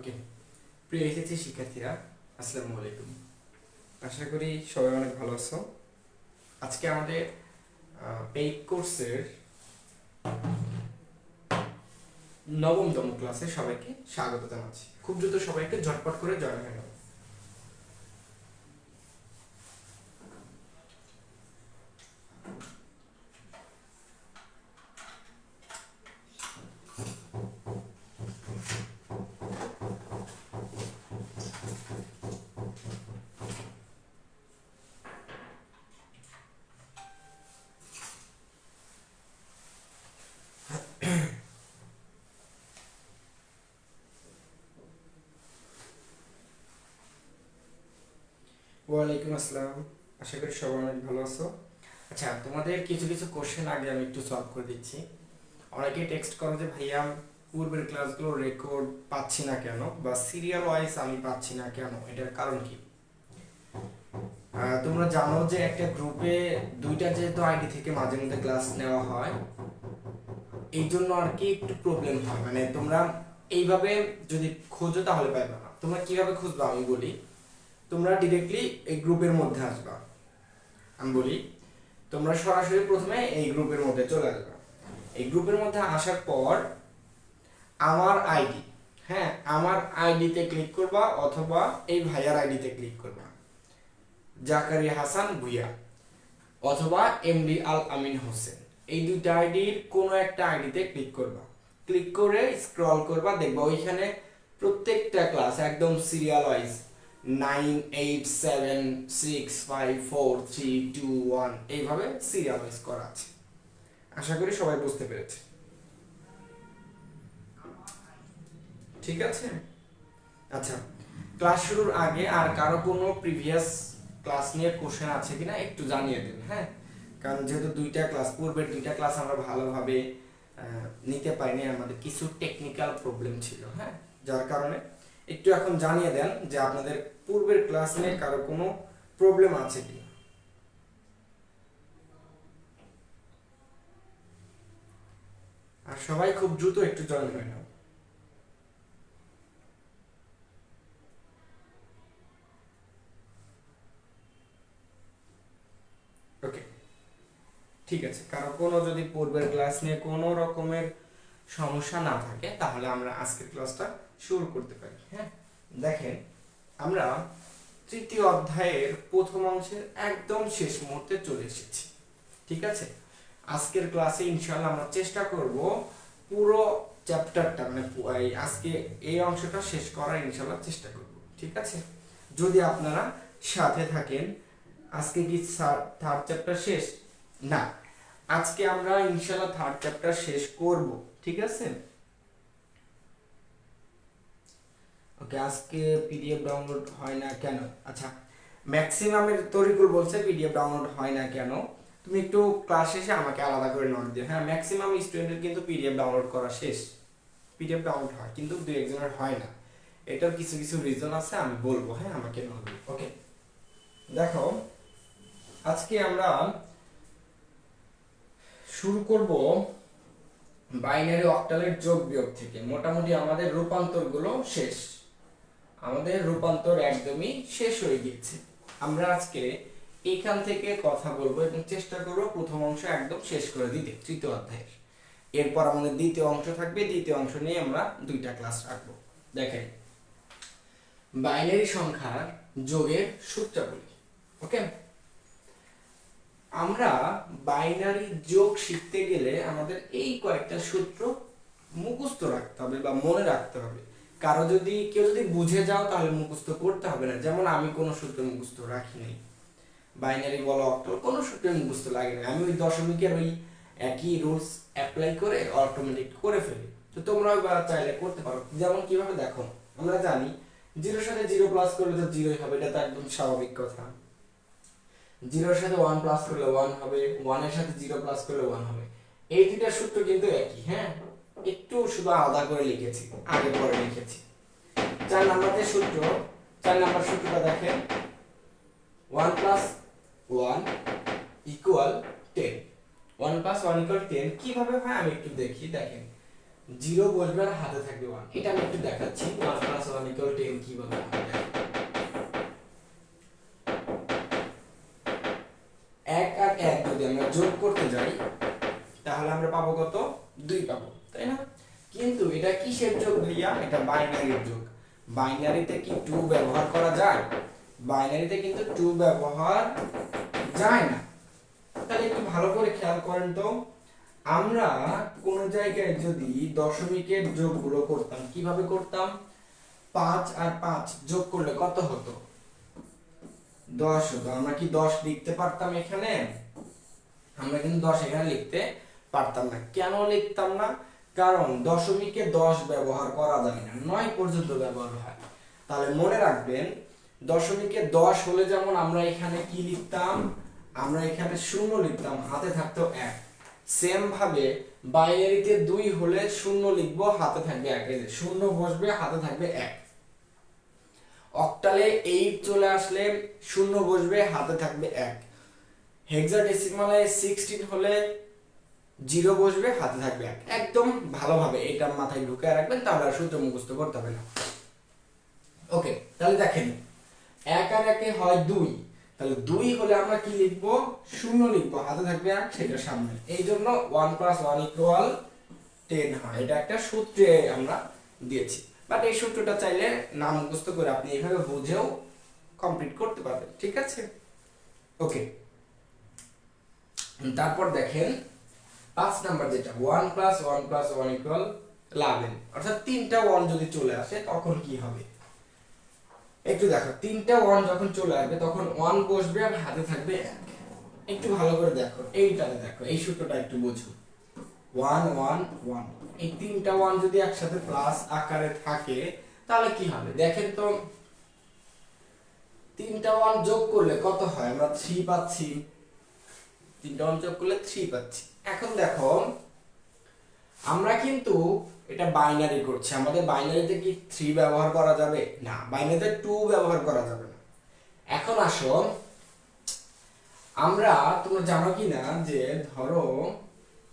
ওকে, প্রিয় এসএসসি শিক্ষার্থীরা, আসসালামু আলাইকুম। আশা করি সবাই অনেক ভালো আছো। আজকে আমাদের পেইড কোর্সের নবমতম ক্লাসে সবাইকে স্বাগত জানাচ্ছি। খুব দ্রুত সবাইকে ঝটপট করে জয়েন হয়ে নাও। ওয়ালাইকুম আসসালাম। আশা করি সবাই অনেক ভালো আছো। আচ্ছা, তোমাদের কিছু কিছু কোশ্চেন আগে আমি একটু সলভ করে দিচ্ছি। অনেকে টেক্সট করো যে ভাইয়া পূর্বের ক্লাসগুলো রেকর্ড পাচ্ছি না কেন, বা সিরিয়াল ওয়াইজ আমি পাচ্ছি না কেন, এটার কারণ কি? তোমরা জানো যে একটা গ্রুপে দুইটা যেহেতু আইডি থেকে মাঝে মধ্যে ক্লাস নেওয়া হয়, এই জন্য আর কি একটু প্রবলেম হয়। মানে তোমরা এইভাবে যদি খোঁজো তাহলে পাইবে না। তোমরা কিভাবে খুঁজবা আমি বলি। তোমরা ডিরেক্টলি এই গ্রুপের মধ্যে আসবা। আমি বলি, তোমরা সরাসরি প্রথমে এই গ্রুপের মধ্যে চলে আসবা। এই গ্রুপের মধ্যে আসার পর আমার আইডি, হ্যাঁ, আমার আইডিতে ক্লিক করবা, অথবা এই ভাইয়ার আইডিতে ক্লিক করবা, জাকারিয়া হাসান ভুইয়া অথবা এমডি আল আমিন হোসেন। এই দুইটা আইডির কোনো একটা আইডিতে ক্লিক করবা। ক্লিক করে স্ক্রল করবা, দেখবা ওইখানে প্রত্যেকটা ক্লাস একদম সিরিয়াল ওয়াইজ 9, 8, 7, 6, 5, 4, 3, 2, 1 এইভাবে সিরিয়াল ওয়াইজ করা আছে। আশা করি সবাই বুঝতে পেরেছে। ঠিক আছে। আচ্ছা, ক্লাস শুরুর আগে আর কারো কোনো প্রিভিয়াস ক্লাস নিয়ে কোশ্চেন আছে কিনা একটু জানিয়ে দেন, হ্যাঁ। কারণ যেহেতু পূর্বের দুইটা ক্লাস আমরা ভালোভাবে নিতে পারিনি, আমাদের কিছু টেকনিক্যাল প্রবলেম ছিল, হ্যাঁ, যার কারণে একটু এখন জানিয়ে দেন যে আপনাদের পূর্বের ক্লাস নিয়ে কারো কোনো প্রবলেম আছে কিনা। আর সবাই খুব দ্রুত একটু জয়েন হয়ে নাও। ওকে, ঠিক আছে। কারো কোনো যদি পূর্বের ক্লাস নিয়ে কোনো রকমের সমস্যা না থাকে তাহলে আমরা আজকের ক্লাসটা শুরু করতে পারি, হ্যাঁ। দেখেন, আমরা তৃতীয় অধ্যায়ের প্রথম অংশের একদম শেষ মুহূর্তে চলে এসেছি। ঠিক আছে। আজকের ক্লাসে ইনশাআল্লাহ আমরা চেষ্টা করব পুরো চ্যাপ্টারটা, মানে আজকে এই অংশটা শেষ করার ইনশাআল্লাহ চেষ্টা করব। ঠিক আছে। যদি আপনারা সাথে থাকেন। আজকে কি থার্ড চ্যাপ্টার শেষ? না, আজকে আমরা ইনশাআল্লাহ থার্ড চ্যাপ্টার শেষ করব। ঠিক আছে। ওকে, আজকে পিডিএফ ডাউনলোড হয় না কেন? আচ্ছা, ম্যাক্সিমামের তরিকুল বলছে পিডিএফ ডাউনলোড হয় না কেন। তুমি একটু ক্লাস শেষে আমাকে আলাদা করে নোট দিও, হ্যাঁ। ম্যাক্সিমাম স্টুডেন্টের কিন্তু পিডিএফ ডাউনলোড করা শেষ। পিডিএফ ডাউনলোড হয়, কিন্তু দুই একজনের হয় না। এটার কিছু কিছু রিজন আছে, আমি বলবো, হ্যাঁ, আমাকে নোট দিও। ওকে, দেখো, আজকে আমরা শুরু করব বাইনারি অক্টালের যোগ বিয়োগ থেকে। মোটামুটি আমাদের রূপান্তরগুলো শেষ, আমাদের রূপান্তর একদমই শেষ হয়ে গিয়েছে। আমরা আজকে এখান থেকে কথা বলবো এবং চেষ্টা করব প্রথম অংশ একদম শেষ করে দিতে তৃতীয় অধ্যায়ের। এরপর আমাদের দ্বিতীয় অংশ থাকবে, দ্বিতীয় অংশ নিয়ে আমরা দুইটা ক্লাস রাখবো। দেখেন, বাইনারি সংখ্যার যোগের সূত্রাবলী। ওকে, আমরা বাইনারি যোগ শিখতে গেলে আমাদের এই কয়েকটা সূত্র মুখস্থ রাখতে হবে বা মনে রাখতে হবে। কারো যদি কেউ যদি বুঝে যাও তাহলে মুখস্থ করতে হবে না। যেমন আমি কোনো সূত্র মুখস্থ রাখি নাই, বাইনারি বলো অক্টাল কোনো সূত্র মুখস্থ লাগে না। আমি ওই দশমিকের ওই একই রুলস অ্যাপ্লাই করে অটোমেটিক করে ফেলি। তো তোমরাও চাইলে করতে পারো। যেমন কিভাবে, দেখো, আমরা জানি জিরোর সাথে জিরো প্লাস করলে তো জিরোই হবে, এটা তো একদম স্বাভাবিক কথা। জিরোর সাথে ওয়ান প্লাস করলে ওয়ান হবে, ওয়ানের সাথে জিরো প্লাস করলে ওয়ান হবে। এই দুইটা সূত্র কিন্তু একই, হ্যাঁ, একটু শুধু আলাদা করে লিখেছি, আগে পরে লিখেছি। 4 নাম্বার যে সূত্র, 4 নাম্বার সূত্রটা দেখেন, 1 প্লাস 1 ইকুয়াল 10। 1 প্লাস 1 ইকুয়াল 10 কিভাবে হয় আমি একটু দেখি। দেখেন, জিরো বসবে আর হাতে থাকবে 1। এটা আমি একটু দেখাচ্ছি 1 + 1 = 10 কিভাবে হবে। 1 আর 1 যদি আমরা যোগ করতে যাই তাহলে আমরা পাবো কত? 2 পাবো, তাই না? কিন্তু এটা কিসের যোগ ভাইয়া? এটা বাইনারির যোগ। বাইনারিতে কি 2 ব্যবহার করা যায়? বাইনারিতে কিন্তু 2 ব্যবহার যায় না। তাহলে একটু ভালো করে খেয়াল করেন তো, আমরা কোন জায়গায় যদি দশমিকের যোগগুলো করতাম কিভাবে করতাম? 5 আর 5 যোগ করলে কত হতো? 10 হতো। আমরা কি 10 লিখতে পারতাম এখানে? আমরা কিন্তু 10 এখানে লিখতে পারতাম না। কেন লিখতাম না? কারণ দশমিকে 10 ব্যবহার করা যায় না, 9 পর্যন্ত ব্যবহার হয়। তাহলে মনে রাখবেন, দশমিকে 10 হলে যেমন আমরা এখানে কি লিখতাম? আমরা এখানে 0 লিখতাম, হাতে থাকতো 1। সেম ভাবে বাইনারিতে 2 হলে 0 লিখবো, হাতে থাকবে 1। এই যে 0 বসবে, হাতে থাকবে 1। অক্টালে 8 চলে আসলে 0 বসবে, হাতে থাকবে 1। হেক্সাডেসিমালে 16 হলে 0 বসবে, হাতে থাকবে 1। একদম ভালোভাবে এটা মাথায় ঢুকায় রাখবেন, তাহলে আর সূত্র মুখস্থ করতে হবে না। ওকে, তাহলে দেখেন 1 আর 1 হয় 2। তাহলে 2 হলে আমরা কি লিখবো? 0 লিখবো, হাতে থাকবে 1, সেটা সামনে। এই জন্য 1 + 1 = 10 হয়। এটা একটা সূত্রে আমরা দিয়েছি, বাট এই সূত্রটা চাইলে না মুখস্থ করে আপনি এইভাবে বুঝেও কমপ্লিট করতে পারবেন, ঠিক আছে? ওকে, তারপর দেখেন 5 নাম্বার যেটা 1 + 1 + 1 = 11, অর্থাৎ তিনটা 1 যদি চলে আসে তখন কি হবে? একটু দেখো, তিনটা 1 যখন চলে আসবে তখন 1 বসবে আর হাতে থাকবে 1। একটু ভালো করে দেখো, এইটাতে দেখো, এই সূত্রটা একটু বুঝো। 1 1 1, এই তিনটা 1 যদি একসাথে প্লাস আকারে থাকে তাহলে কি হবে দেখেন তো? তিনটা 1 যোগ করলে কত হয়? আমরা 3 পাচ্ছি। তিনটা 1 যোগ করলে 3 পাচ্ছি। এখন দেখো, আমরা কিন্তু এটা বাইনারি করছি, আমাদের বাইনারিতে কি 3 ব্যবহার করা যাবে? না, বাইনারিতে 2 ব্যবহার করা যাবে না। এখন আসো, আমরা, তোমরা জানো কি না যে ধরো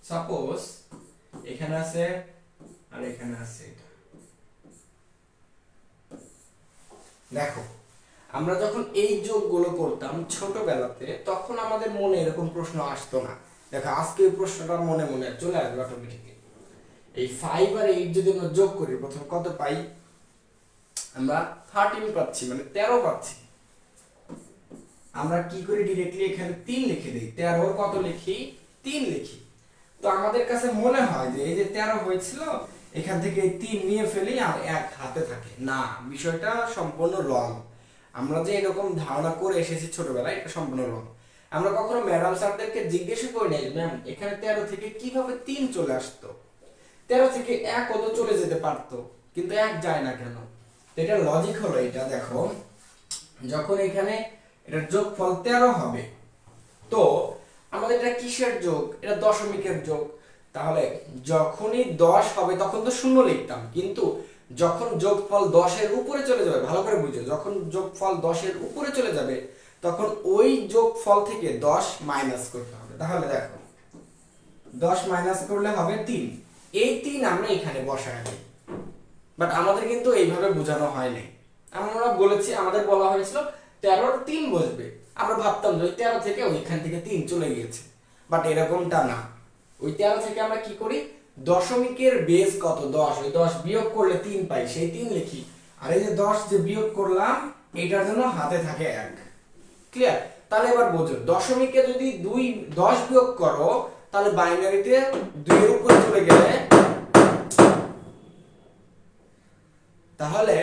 সাপোজ এখানে আছে আর এখানে আছে এটা। দেখো, আমরা যখন এই যোগগুলো করতাম ছোটবেলাতে তখন আমাদের মনে এরকম প্রশ্ন আসতো না। দেখো আজকে এই প্রশ্নটা মনে মনে চলে আসবে অটোমেটিক্যালি। এই 5 আর 8 যদি আমরা যোগ করি প্রথমে কত পাই? আমরা 13 পাচ্ছি, মানে 13 পাচ্ছি। আমরা কি করি? ডাইরেক্টলি এখানে 3 লিখে দেই। 13 এর কত লিখি? 3 লিখি। তো আমাদের কাছে মনে হয় যে এই যে 13 হয়েছিল, এখান থেকে এই 3 নিয়ে ফেলি আর 1 হাতে থাকে। না, বিষয়টা সম্পূর্ণ রং। আমরা যে এরকম ধারণা করে এসেছি ছোটবেলায়, এটা সম্পূর্ণ রং। আমরা কখনো ম্যাডাম স্যারদেরকে জিজ্ঞেস করি নাই, ম্যাম এখানে 13 থেকে কিভাবে 3 চলে আসতো? 13 থেকে 1 কত চলে যেতে পারতো, কিন্তু 1 যায় না কেন? তো এটা লজিক হলো এটা। দেখো, যখন এখানে এটার যোগফল 13 হবে, তো আমাদের এটা কিসের যোগ? এটা দশমিকের যোগ। তাহলে যখনই 10 হবে তখন তো 0 লিখতাম, কিন্তু যখন যোগফল 10 এর উপরে চলে যাবে, ভালো করে বুঝো, যখন যোগফল 10 এর উপরে চলে যাবে তখন ওই যোগফল থেকে 10 মাইনাস করতে হবে। তাহলে দেখো, 10 মাইনাস করলে হবে 3। এই 3 আমরা এখানে বসায় দিই, বাট আমাদের কিন্তু এইভাবে বোঝানো হয়নি। আমরা বলেছি, আমাদের বলা হয়েছিল 13 3 বসবে। আমরা ভাবতাম যে 13 থেকে ওইখান থেকে 3 চলে গিয়েছে, বাট এরকমটা না। ওই 13 থেকে আমরা কি করি? দশমিকের বেস কত? 10, ওই 10 বিয়োগ করলে 3 পাই, সেই 3 লিখি। আর এই যে 10 যে বিয়োগ করলাম, এটার জন্য হাতে থাকে 1। ক্লিয়ার? তাহলে এবার বোঝো, দশমিকে যদি 10 বিয়োগ করো তাহলে বাইনারিতে 2 এর উপরে চলে গেলে, তাহলে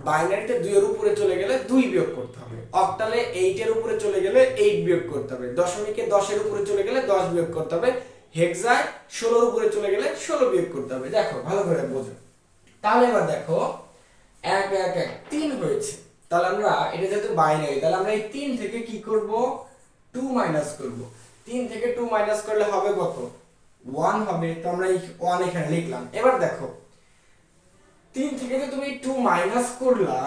বাইনারিতে 2 এর উপরে চলে গেলে 2 বিয়োগ করতে হবে। অক্টালে 8 এর উপরে চলে গেলে 8 বিয়োগ করতে হবে। দশমিকে 10 এর উপরে চলে গেলে 10 বিয়োগ করতে হবে। হেক্সায় 16 এর উপরে চলে গেলে 16 বিয়োগ করতে হবে। দেখো, ভালো করে বোঝো। তাহলে এবার দেখো, 1 1 1 3 হয়েছে। তাহলে আমরা এটা যেহেতু বাইনারি, তাহলে আমরা এই 3 থেকে কি করব? 2 মাইনাস করব। 3 থেকে 2 মাইনাস করলে হবে কত? 1 হবে। তো আমরা এই 1 এখানে লিখলাম। এবার দেখো, 3 থেকে যে তুমি 2 মাইনাস করলা,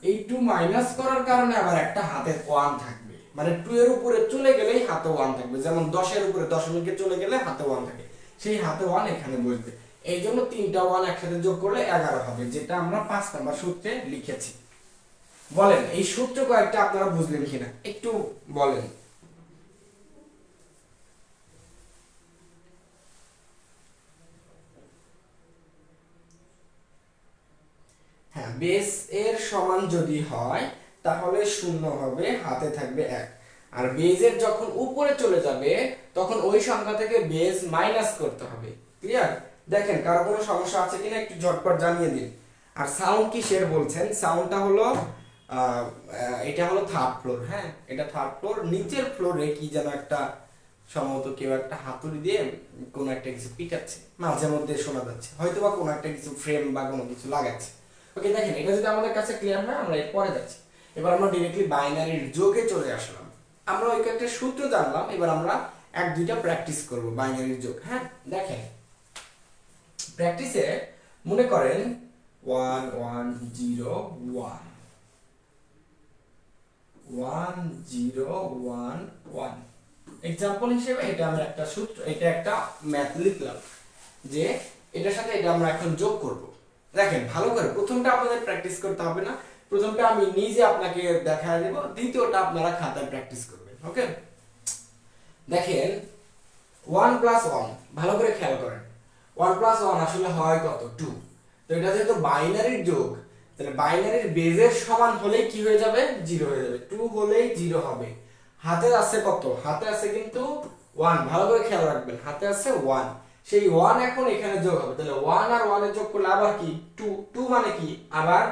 এই 2 মাইনাস করার কারণে আবার একটা হাতে 1 থাকবে, মানে 2 এর উপরে চলে গেলেই হাতে 1 থাকবে। যেমন 10 এর উপরে দশমিকে চলে গেলে হাতে 1 থাকে, সেই হাতে 1 এখানে বসবে। এই জন্য 3টা 1 একসাথে যোগ করলে 11 হবে, যেটা আমরা 5 নাম্বার সূত্রে লিখেছি। বলেন এই সূত্র কয়েকটা আপনারা বুঝলেন কিনা একটু বলেন। হ্যাঁ, বেস এর সমান যদি হয় তাহলে 0 হবে, হাতে থাকবে 1। আর বেজের যখন উপরে চলে যাবে তখন ওই সংখ্যা থেকে বেজ মাইনাস করতে হবে। ক্লিয়ার? দেখেন কারো কোনো সমস্যা আছে কিনা একটু ঝটপট জানিয়ে দিন। আর সাউন্ড কিসের বলছেন? সাউন্ডটা হলো এটা হলো থার্ড ফ্লোর। হ্যাঁ, এটা থার্ড ফ্লোর। নিচের ফ্লোরে কি যেন একটা সম্ভবত কেউ একটা হাতুড়ি দিয়ে কোনো একটা কিছু পিটাচ্ছে, মাঝে মধ্যে শোনা যাচ্ছে, হয়তো বা কোনো একটা কিছু ফ্রেম বা কোনো কিছু লাগাচ্ছে। ওকে, দেখেন এটা যদি আমাদের কাছে ক্লিয়ার হয় আমরা এর পরে যাচ্ছি। এবার আমরা ডিরেক্টলি বাইনারির যোগে চলে আসলাম। আমরা ওই কয়েকটা সূত্র জানলাম, এবার আমরা 1-2টা প্র্যাকটিস করব বাইনারির যোগ। হ্যাঁ, দেখেন প্র্যাকটিসে মনে করেন 1 1 0 1 1 0 1 1। এক্সাম্পল হিসেবে এটা আমরা একটা সূত্র, এটা একটা ম্যাথ লিখলাম যে এটার সাথে এটা আমরা এখন যোগ করব। দেখেন ভালো করে প্রথমটা আপনাদের প্র্যাকটিস করতে হবে না, প্রথমটা আমি নিজে আপনাকে দেখায় দেব, দ্বিতীয়টা আপনারা খাতায় প্র্যাকটিস করবেন। ওকে, দেখেন 1 + 1, ভালো করে খেয়াল করেন। 1 + 1 আসলে হয় কত? 2। তো এটা যেহেতু বাইনারির যোগ, তাহলে বাইনারির বেজের সমান হলেই কি হয়ে যাবে? 0 হয়ে যাবে। 2 হলেই 0 হবে। হাতে আছে কত? হাতে আছে কিন্তু 1। ভালো করে খেয়াল রাখবেন, হাতে আছে 1। সেই 1 এখন এখানে যোগ হবে, তাহলে 1 আর 1 এর যোগ করলে আবার কি 2। 2 মানে কি? আবার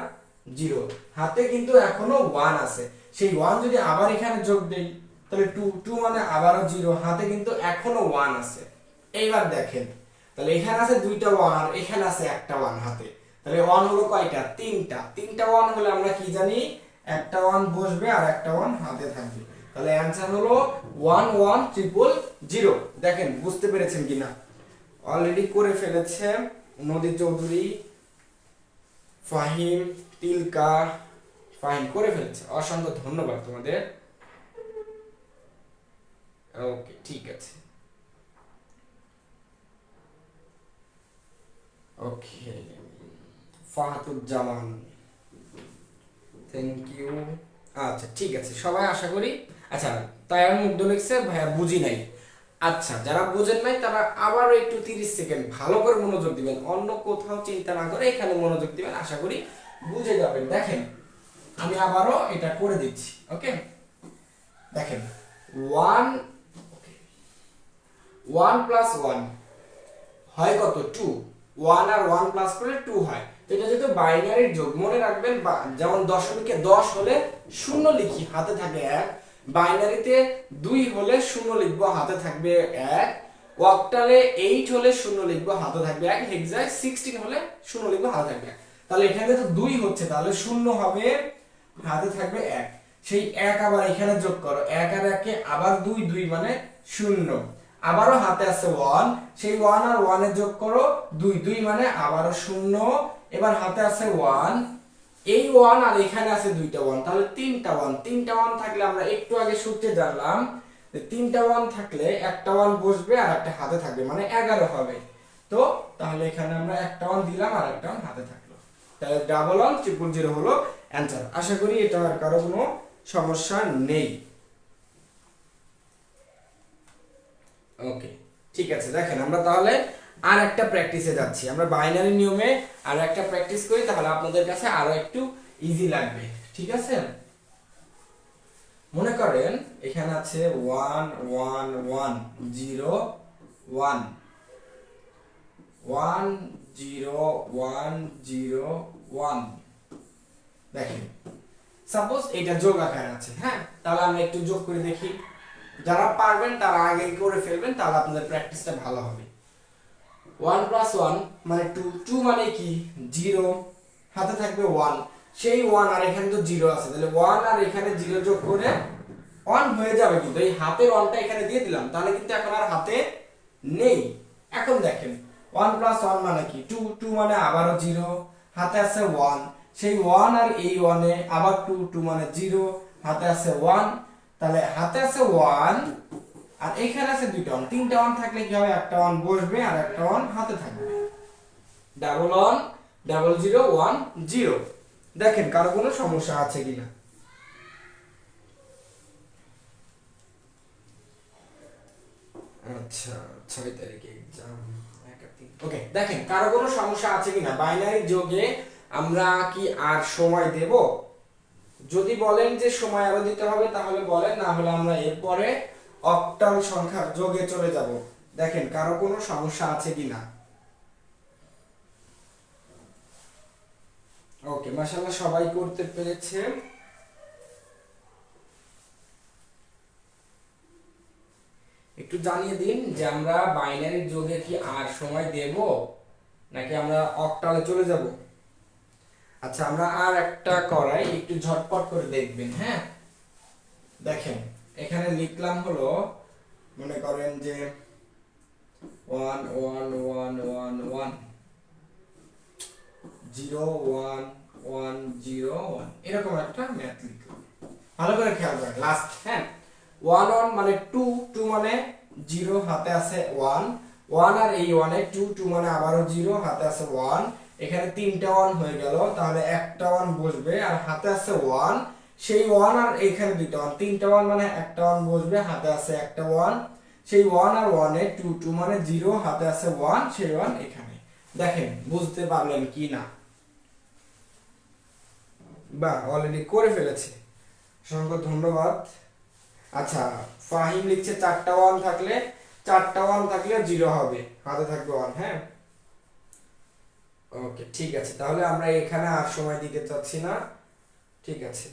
0। হাতে কিন্তু এখনো 1 আছে, সেই 1 যদি আবার এখানে যোগ দেই তাহলে 2। 2 মানে আবারও 0। হাতে কিন্তু এখনো 1 আছে। এইবার দেখেন, তাহলে এখানে আছে 2টা 1 আর এখানে আছে একটা 1 হাতে। তাহলে 1 হলো কয়টা? 3টা। 3টা 1 হলে আমরা কি জানি? একটা 1 বসবে আর একটা 1 হাতে থাকবে। তাহলে অ্যানসার হলো 1 1 0 0। দেখেন বুঝতে পেরেছেন কিনা? অলরেডি করে ফেলেছে নদী চৌধুরী, ফাহিম, তিলকা, ফাহিম করে ফেলেছে। অসংখ্য ধন্যবাদ তোমাদের। ওকে, ঠিক আছে। ওকে, ফাহাতুজ্জামান, থ্যাংক ইউ। আচ্ছা ঠিক আছে, সবাই আশা করি। আচ্ছা, তায়ার মুগ্ধ লিখছে ভাইয়া বুঝি নাই। আচ্ছা, যারা বুঝেন নাই তারা আবারও একটু 30 সেকেন্ড ভালো করে মনোযোগ দিবেন, অন্য কোথাও চিন্তা না করে এখানে মনোযোগ দিবেন, আশা করি বুঝে যাবেন। দেখেন আমি আবারও এটা করে দিচ্ছি। ওকে, দেখেন 1 1 + 1 হয় কত? 2। 1 আর 1 প্লাস করলে 2 হয়। তো এটা যেহেতু বাইনারির যোগ, মনে রাখবেন যেমন দশমিকে 10 হলে 0 লিখি, হাতে থাকে 1। বাইনারিতে 2 হলে 0 লিখবো, হাতে থাকবে 1। অক্টালে 8 হলে 0 লিখবো, হাতে থাকবে 1। হেক্সায় 16 হলে 0 লিখবো, হাতে থাকবে 1। তাহলে এখানে তো 2 হচ্ছে, তাহলে 0 হবে, হাতে থাকবে 1। সেই 1 আবার এখানে যোগ করো, 1 আর 1 আবার 2, 2 মানে 0। আবারও হাতে আছে 1, সেই 1 আর 1 এ যোগ করো 2, 2 মানে আবারও 0। এবার হাতে আছে 1, এই 1 আর এখানে আছে 2টা 1, তাহলে 3টা 1। 3টা 1 থাকলে আমরা একটু আগে সূত্রে জানলাম যে 3টা 1 থাকলে একটা 1 বসবে আর একটা হাতে থাকবে, মানে 11 হবে। তো তাহলে এখানে আমরা একটা 1 দিলাম আর একটা 1 হাতে থাকলো, তাহলে 1 1 0 0 হলো অ্যানসার। আশা করি এটা আর কারো কোনো সমস্যা নেই। ওকে, ঠিক আছে। দেখেন আমরা তাহলে আর একটা প্র্যাকটিসে যাচ্ছি, আমরা বাইনারি নিয়মে আর একটা প্র্যাকটিস করি, তাহলে আপনাদের কাছে আরো একটু ইজি লাগবে। ঠিক আছে, মনে করেন এখানে আছে 1 1 1 0 1 1 0 1 0 1। দেখেন সাপোজ এটা যোগ আকারে আছে। হ্যাঁ, তাহলে আমরা একটু যোগ করে দেখি। যারা পারবেন তারা আগে করে ফেলবেন, তাহলে আপনাদের প্র্যাকটিসটা ভালো হবে। 1 + 1 মানে 2। 2 মানে কি? 0। হাতে থাকবে 1, সেই 1 আর এখানে তো 0 আছে, তাহলে 1 আর এখানে 0 যোগ করে 1 হয়ে যাবে, কিন্তু এই হাতের 1টা এখানে দিয়ে দিলাম, তাহলে কিন্তু এখন আর হাতে নেই। এখন দেখেন 1 + 1 মানে কি? 2। 2 মানে আবারও 0, হাতে আছে 1, সেই 1 আর এই 1 এ আবার 2। 2 মানে 0, হাতে আছে 1, তাহলে হাতে আছে 1 আর এখানে আছে 2টা 1। 3টা 1 থাকলে কি হবে? একটা 1 বসবে আর একটা 1 হাতে থাকবে। Double one double zero one zero. দেখেন কারো কোনো সমস্যা আছে কিনা। আচ্ছা 6 তারিখে এক্সাম। ওকে, দেখেন কারো কোনো সমস্যা আছে কিনা। বাইনারি যোগে আমরা কি আর সময় দেব? যদি বলেন যে সময় আরো দিতে হবে তাহলে বলেন, না হলে আমরা এরপরে অক্টাল সংখ্যার যোগে চলে যাব। দেখেন কারো কোনো সমস্যা আছে কিনা। ওকে, মাশাআল্লাহ সবাই করতে পেরেছে। একটু জানিয়ে দিন যে আমরা বাইনারি যোগে কি আর সময় দেব নাকি আমরা অক্টালে চলে যাব। আচ্ছা, আমরা আর একটা করাই, একটু ঝটপট করে দেখবেন। হ্যাঁ, দেখেন এখানে লিখলাম হলো, মনে করেন যে 1 1 1 1 1 0 1 1 0 1 এরকম একটা ম্যাথ লিখলাম। ভালো করে খেয়াল করেন লাস্ট। হ্যাঁ, 1 1 মানে 2 2 মানে 0 হাতে আছে 1 1 আর এই 1 এ 2 2 মানে আবারও 0 হাতে আছে 1। এখানে তিনটা 1 হয়ে গেল, তাহলে একটা 1 বসবে আর হাতে আছে 1। সেই 1 আর এখানে দুইটা 1, তিনটা 1 মানে একটা 1 বসবে, হাতে আছে একটা 1। সেই 1 আর 1 এ 2 2 মানে 0 হাতে আছে 1, সেই 1 এখানে। দেখেন বুঝতে পারলেন কি না? বাহ, অলরেডি করে ফেলেছে, অসংখ্য ধন্যবাদ। আচ্ছা, ফাহিম লিখছে চারটা 1 থাকলে 0 হবে, হাতে থাকবে 1। হ্যাঁ, ওকে ঠিক আছে, তাহলে আমরা এখানে আর সময় দিতে চাচ্ছি না। ঠিক আছে,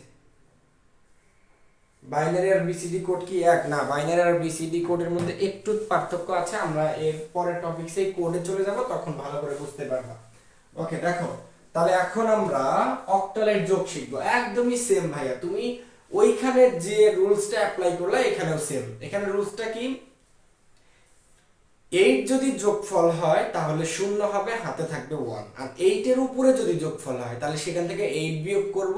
বাইনারি আর বিসিডি কোড কি এক? না, বাইনারি আর বিসিডি কোডের মধ্যে একটু পার্থক্য আছে। আমরা এর পরের টপিকসে কোডে চলে যাব, তখন ভালো করে বুঝতে পারবা। ওকে, দেখো তাহলে এখন আমরা অক্টালের যোগ শিখবো। একদমই সেম ভাইয়া, তুমি ওইখানে যে রুলসটা অ্যাপ্লাই করলে এখানেও সেম। এখানে রুলসটা কি? 8 যদি যোগফল হয় তাহলে 0 হবে, হাতে থাকবে 1। আর 8 এর উপরে যদি যোগফল হয় তাহলে সেখান থেকে 8 বিয়োগ করব,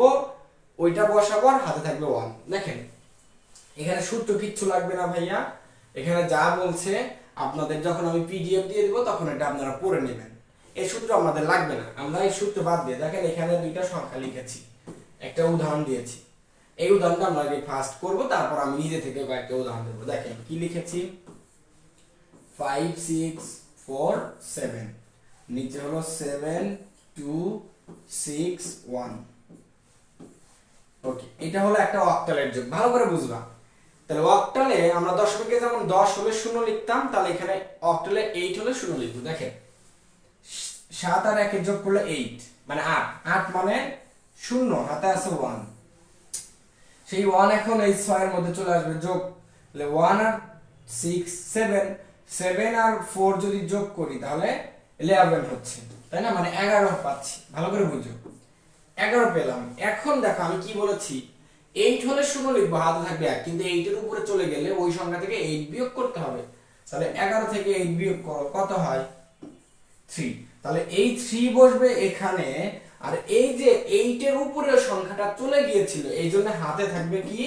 ওইটা বসাবো আর হাতে থাকবে 1। দেখেন এখানে সূত্র কিচ্ছু লাগবে না ভাইয়া, এখানে যা বলছে আপনাদের যখন আমি পিডিএফ দিয়ে দেবো তখন এটা আপনারা পড়ে নেবেন। এই সূত্র আমাদের লাগবে না, আমরা এই সূত্র বাদ দিয়ে দেখেন এখানে দুইটা সংখ্যা লিখেছি, একটা উদাহরণ দিয়েছি। এই উদাহরণটা আমরা আগে ফার্স্ট করব, তারপর আমি নিজে থেকে কয়েকটা উদাহরণ দেবো। দেখেন কি লিখেছি, 5 6 4 7, নিচে হলো 7 2 6 1। ওকে, এটা হলো একটা অক্টালের যোগ, ভালো করে বুঝবা। তাহলে অক্টালে আমরা দশমিকে যেমন 10 হলে 0 লিখতাম, তাহলে এখানে অক্টালে 8 হলে 0 লিখবো। দেখেন 7 আর 1 এর যোগ করলে 8 মানে 8, 8 মানে 0, হাতে আছে 1। সেই 1 এখন এই 6 এর মধ্যে চলে আসবে যোগ, তাহলে 1 আর 6 7, 7 আর 4 যদি যোগ করি তাহলে 11 হচ্ছে, তাই না? মানে 11 পাচ্ছি। ভালো করে বুঝো, 11 পেলাম। এখন দেখো আমি কি বলেছি, 8 হলে 0 লিখবো, হাতে থাকবে 1, কিন্তু 8 এর উপরে চলে গেলে ওই সংখ্যা থেকে 8 বিয়োগ করতে হবে। তাহলে 11 থেকে 8 বিয়োগ করো, কত হয়? 3। তাহলে এই 3 বসবে এখানে, আর এই যে 8 এর উপরে সংখ্যাটা চলে গিয়েছিল এই জন্য হাতে থাকবে কি?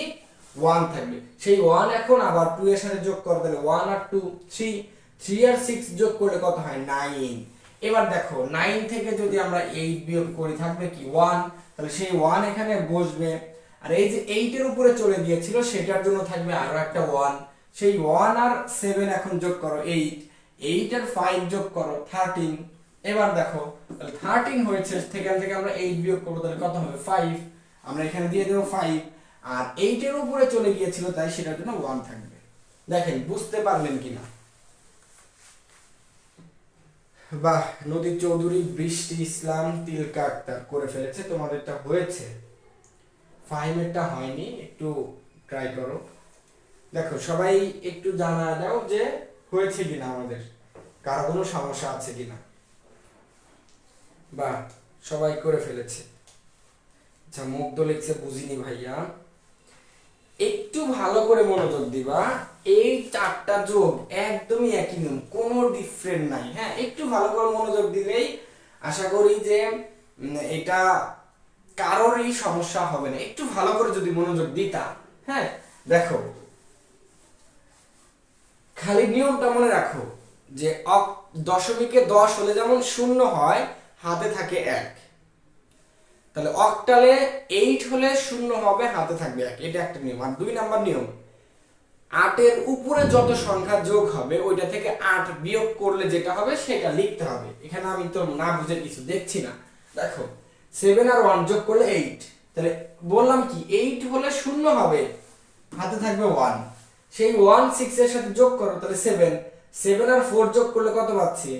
1 থাকবে। সেই 1 এখন আবার 2 এর সাথে যোগ করে দিলে 1 আর 2 3, 3 আর 6 যোগ করলে কত হয়? 9। এবার দেখো 9 থেকে যদি আমরা 8 বিয়োগ করি থাকবে কি? 1। তাহলে সেই 1 এখানে বসবে, আর এই যে 8 এর উপরে চলে গিয়েছিল সেটার জন্য থাকবে আরো একটা 1। সেই 1 আর 7 এখন যোগ করো 8, 8 আর 5 যোগ করো 13। এবার দেখো তাহলে 13 হয়েছে, সেখান থেকে আমরা 8 বিয়োগ করব, তাহলে কত হবে? 5। আমরা এখানে দিয়ে দেব 5, আর 8 এর উপরে চলে গিয়েছিল তাই সেটার জন্য 1 থাকবে। দেখেন বুঝতে পারলেন কিনা? বাহ, নদী চৌধুরী, বৃষ্টি ইসলাম, তিলকা আক্তার করে ফেলেছে। তোমাদেরটা হয়েছে, ফাহিমেরটা হয়নি, একটু ট্রাই করো। দেখো সবাই একটু জানা দাও যে হয়েছে কিনা, আমাদের কারো কোনো সমস্যা আছে কিনা। বাহ, সবাই করে ফেলেছে। আচ্ছা, মুগ্ধ লিখছে বুঝিনি ভাইয়া। একটু ভালো করে মনোযোগ দিবা, এই 4টা যোগ একদমই একই নিয়ম, কোনো ডিফারেন্ট নাই। হ্যাঁ, একটু ভালো করে মনোযোগ দিলেই আশা করি যে এটা কারোরই সমস্যা হবে না। একটু ভালো করে যদি মনোযোগ দিতা। হ্যাঁ, দেখো খালি নিয়মটা মনে রাখো যে দশমিকে 10 হলে যেমন 0 হয়, হাতে থাকে 1, তাহলে অক্টালে 8 হলে 0 হবে, হাতে থাকবে 1। এটা একটা নিয়ম। আর 2 নাম্বার নিয়ম, 8 এর উপরে যত সংখ্যা যোগ হবে ওইটা থেকে 8 বিয়োগ করলে যেটা হবে সেটা লিখতে হবে। এখানে আমি তো না বুঝে কিছু দেখছি না। দেখো 7 আর 1 যোগ করলে 8, তাহলে বললাম কি 8 হলে 0 হবে, হাতে থাকবে 1। সেই 1 6 এর সাথে যোগ করো, তাহলে 7, 7 আর 4 যোগ করলে কত পাচ্ছি?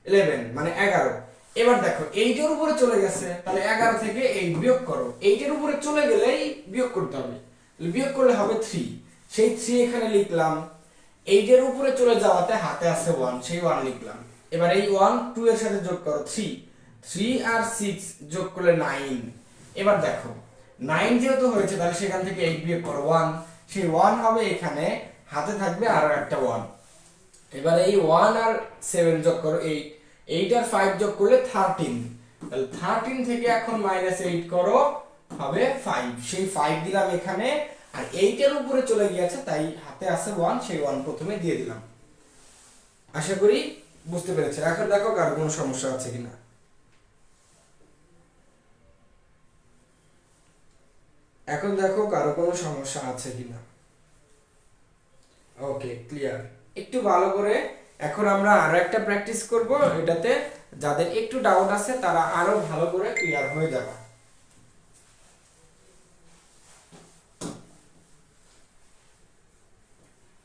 11, মানে 11। এবার দেখো 8 এর উপরে চলে গেছে, তাহলে 11 থেকে 8 বিয়োগ করো। 8 এর উপরে চলে গেলেই বিয়োগ করতে হবে, বিয়োগ করলে হবে 3। সেই 3 এখানে লিখলাম। 8 এর উপরে চলে যাওয়াতে হাতে আছে 1, সেই 1 লিখলাম। এবার এই 1 2 এর সাথে যোগ করো, 3, 3 আর 6 যোগ করলে 9। এবার দেখো 9 যেহেতু হয়েছে, তাহলে সেখান থেকে 8 বিয়োগ করো, 1, সেই 1 হবে এখানে, হাতে থাকবে আরো একটা 1। এবার এই 1 আর 7 যোগ করো, 8, 8 আর 5 যোগ করলে 13, তাহলে 13 থেকে এখন -8 করো, হবে 5। সেই 5 দিলাম এখানে, আর 8 এর উপরে চলে গিয়েছে তাই হাতে আছে 1, সেই 1 প্রথমে দিয়ে দিলাম। আশা করি বুঝতে পেরেছেন। এখন দেখো কার কোনো সমস্যা আছে কিনা। এখন দেখো কারো কোনো সমস্যা আছে কিনা। ওকে, ক্লিয়ার। একটু ভালো করে এখন আমরা আরো একটা প্র্যাকটিস করব, এটাতে যাদের একটু ডাউট আছে তারা আরো ভালো করে ক্লিয়ার হয়ে যাবে।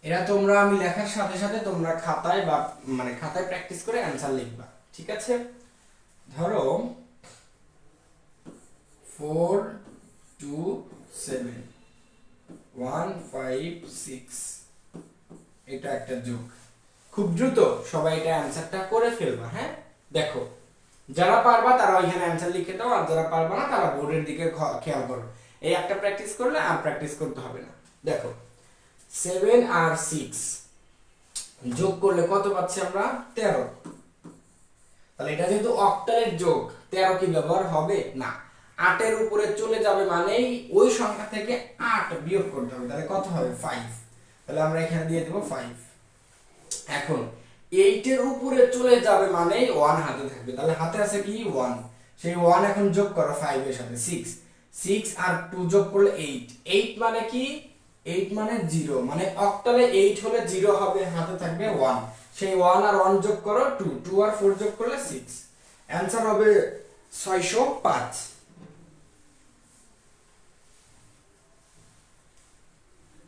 এরা তোমরা আমি লেখার সাথে সাথে তোমরা খাতায় বা মানে খাতায় প্র্যাকটিস করে অ্যানসার লিখবা, ঠিক আছে? ধরো 4 2 7 1 5 6, এটা একটা যোগ। খুব দ্রুত সবাই এটা অ্যানসারটা করে ফেলবা। হ্যাঁ, দেখো যারা পারবা তারা ওইখানে অ্যানসার লিখে দাও, আর যারা পারবা না তারা বোর্ডের দিকে খেয়াল করো। এই একটা প্র্যাকটিস করলে আর প্র্যাকটিস করতে হবে না। দেখো 7 আর 6 যোগ করলে কত পাচ্ছি আমরা? 13। তাহলে এটা যেহেতু অক্টালের যোগ, 13 কি ব্যবহার হবে না। 8 এর উপরে চলে যাবে মানেই ওই সংখ্যা থেকে 8 বিয়োগ করতে হবে, তাহলে কত হবে? 5। তাহলে আমরা এখানে দিয়ে দেব 5। এখন 8 এর উপরে চলে যাবে মানে 1 হাতে থাকবে, তাহলে হাতে আছে কি? 1। সেই 1 এখন যোগ করো 5 এর সাথে, 6, 6 আর 2 যোগ করলে 8, 8 মানে কি? 8 মানে 0, মানে অক্টালে 8 হলে 0 হবে, হাতে থাকবে 1। সেই 1 আর 1 যোগ করো 2, 2 আর 4 যোগ করলে 6। অ্যানসার হবে 605।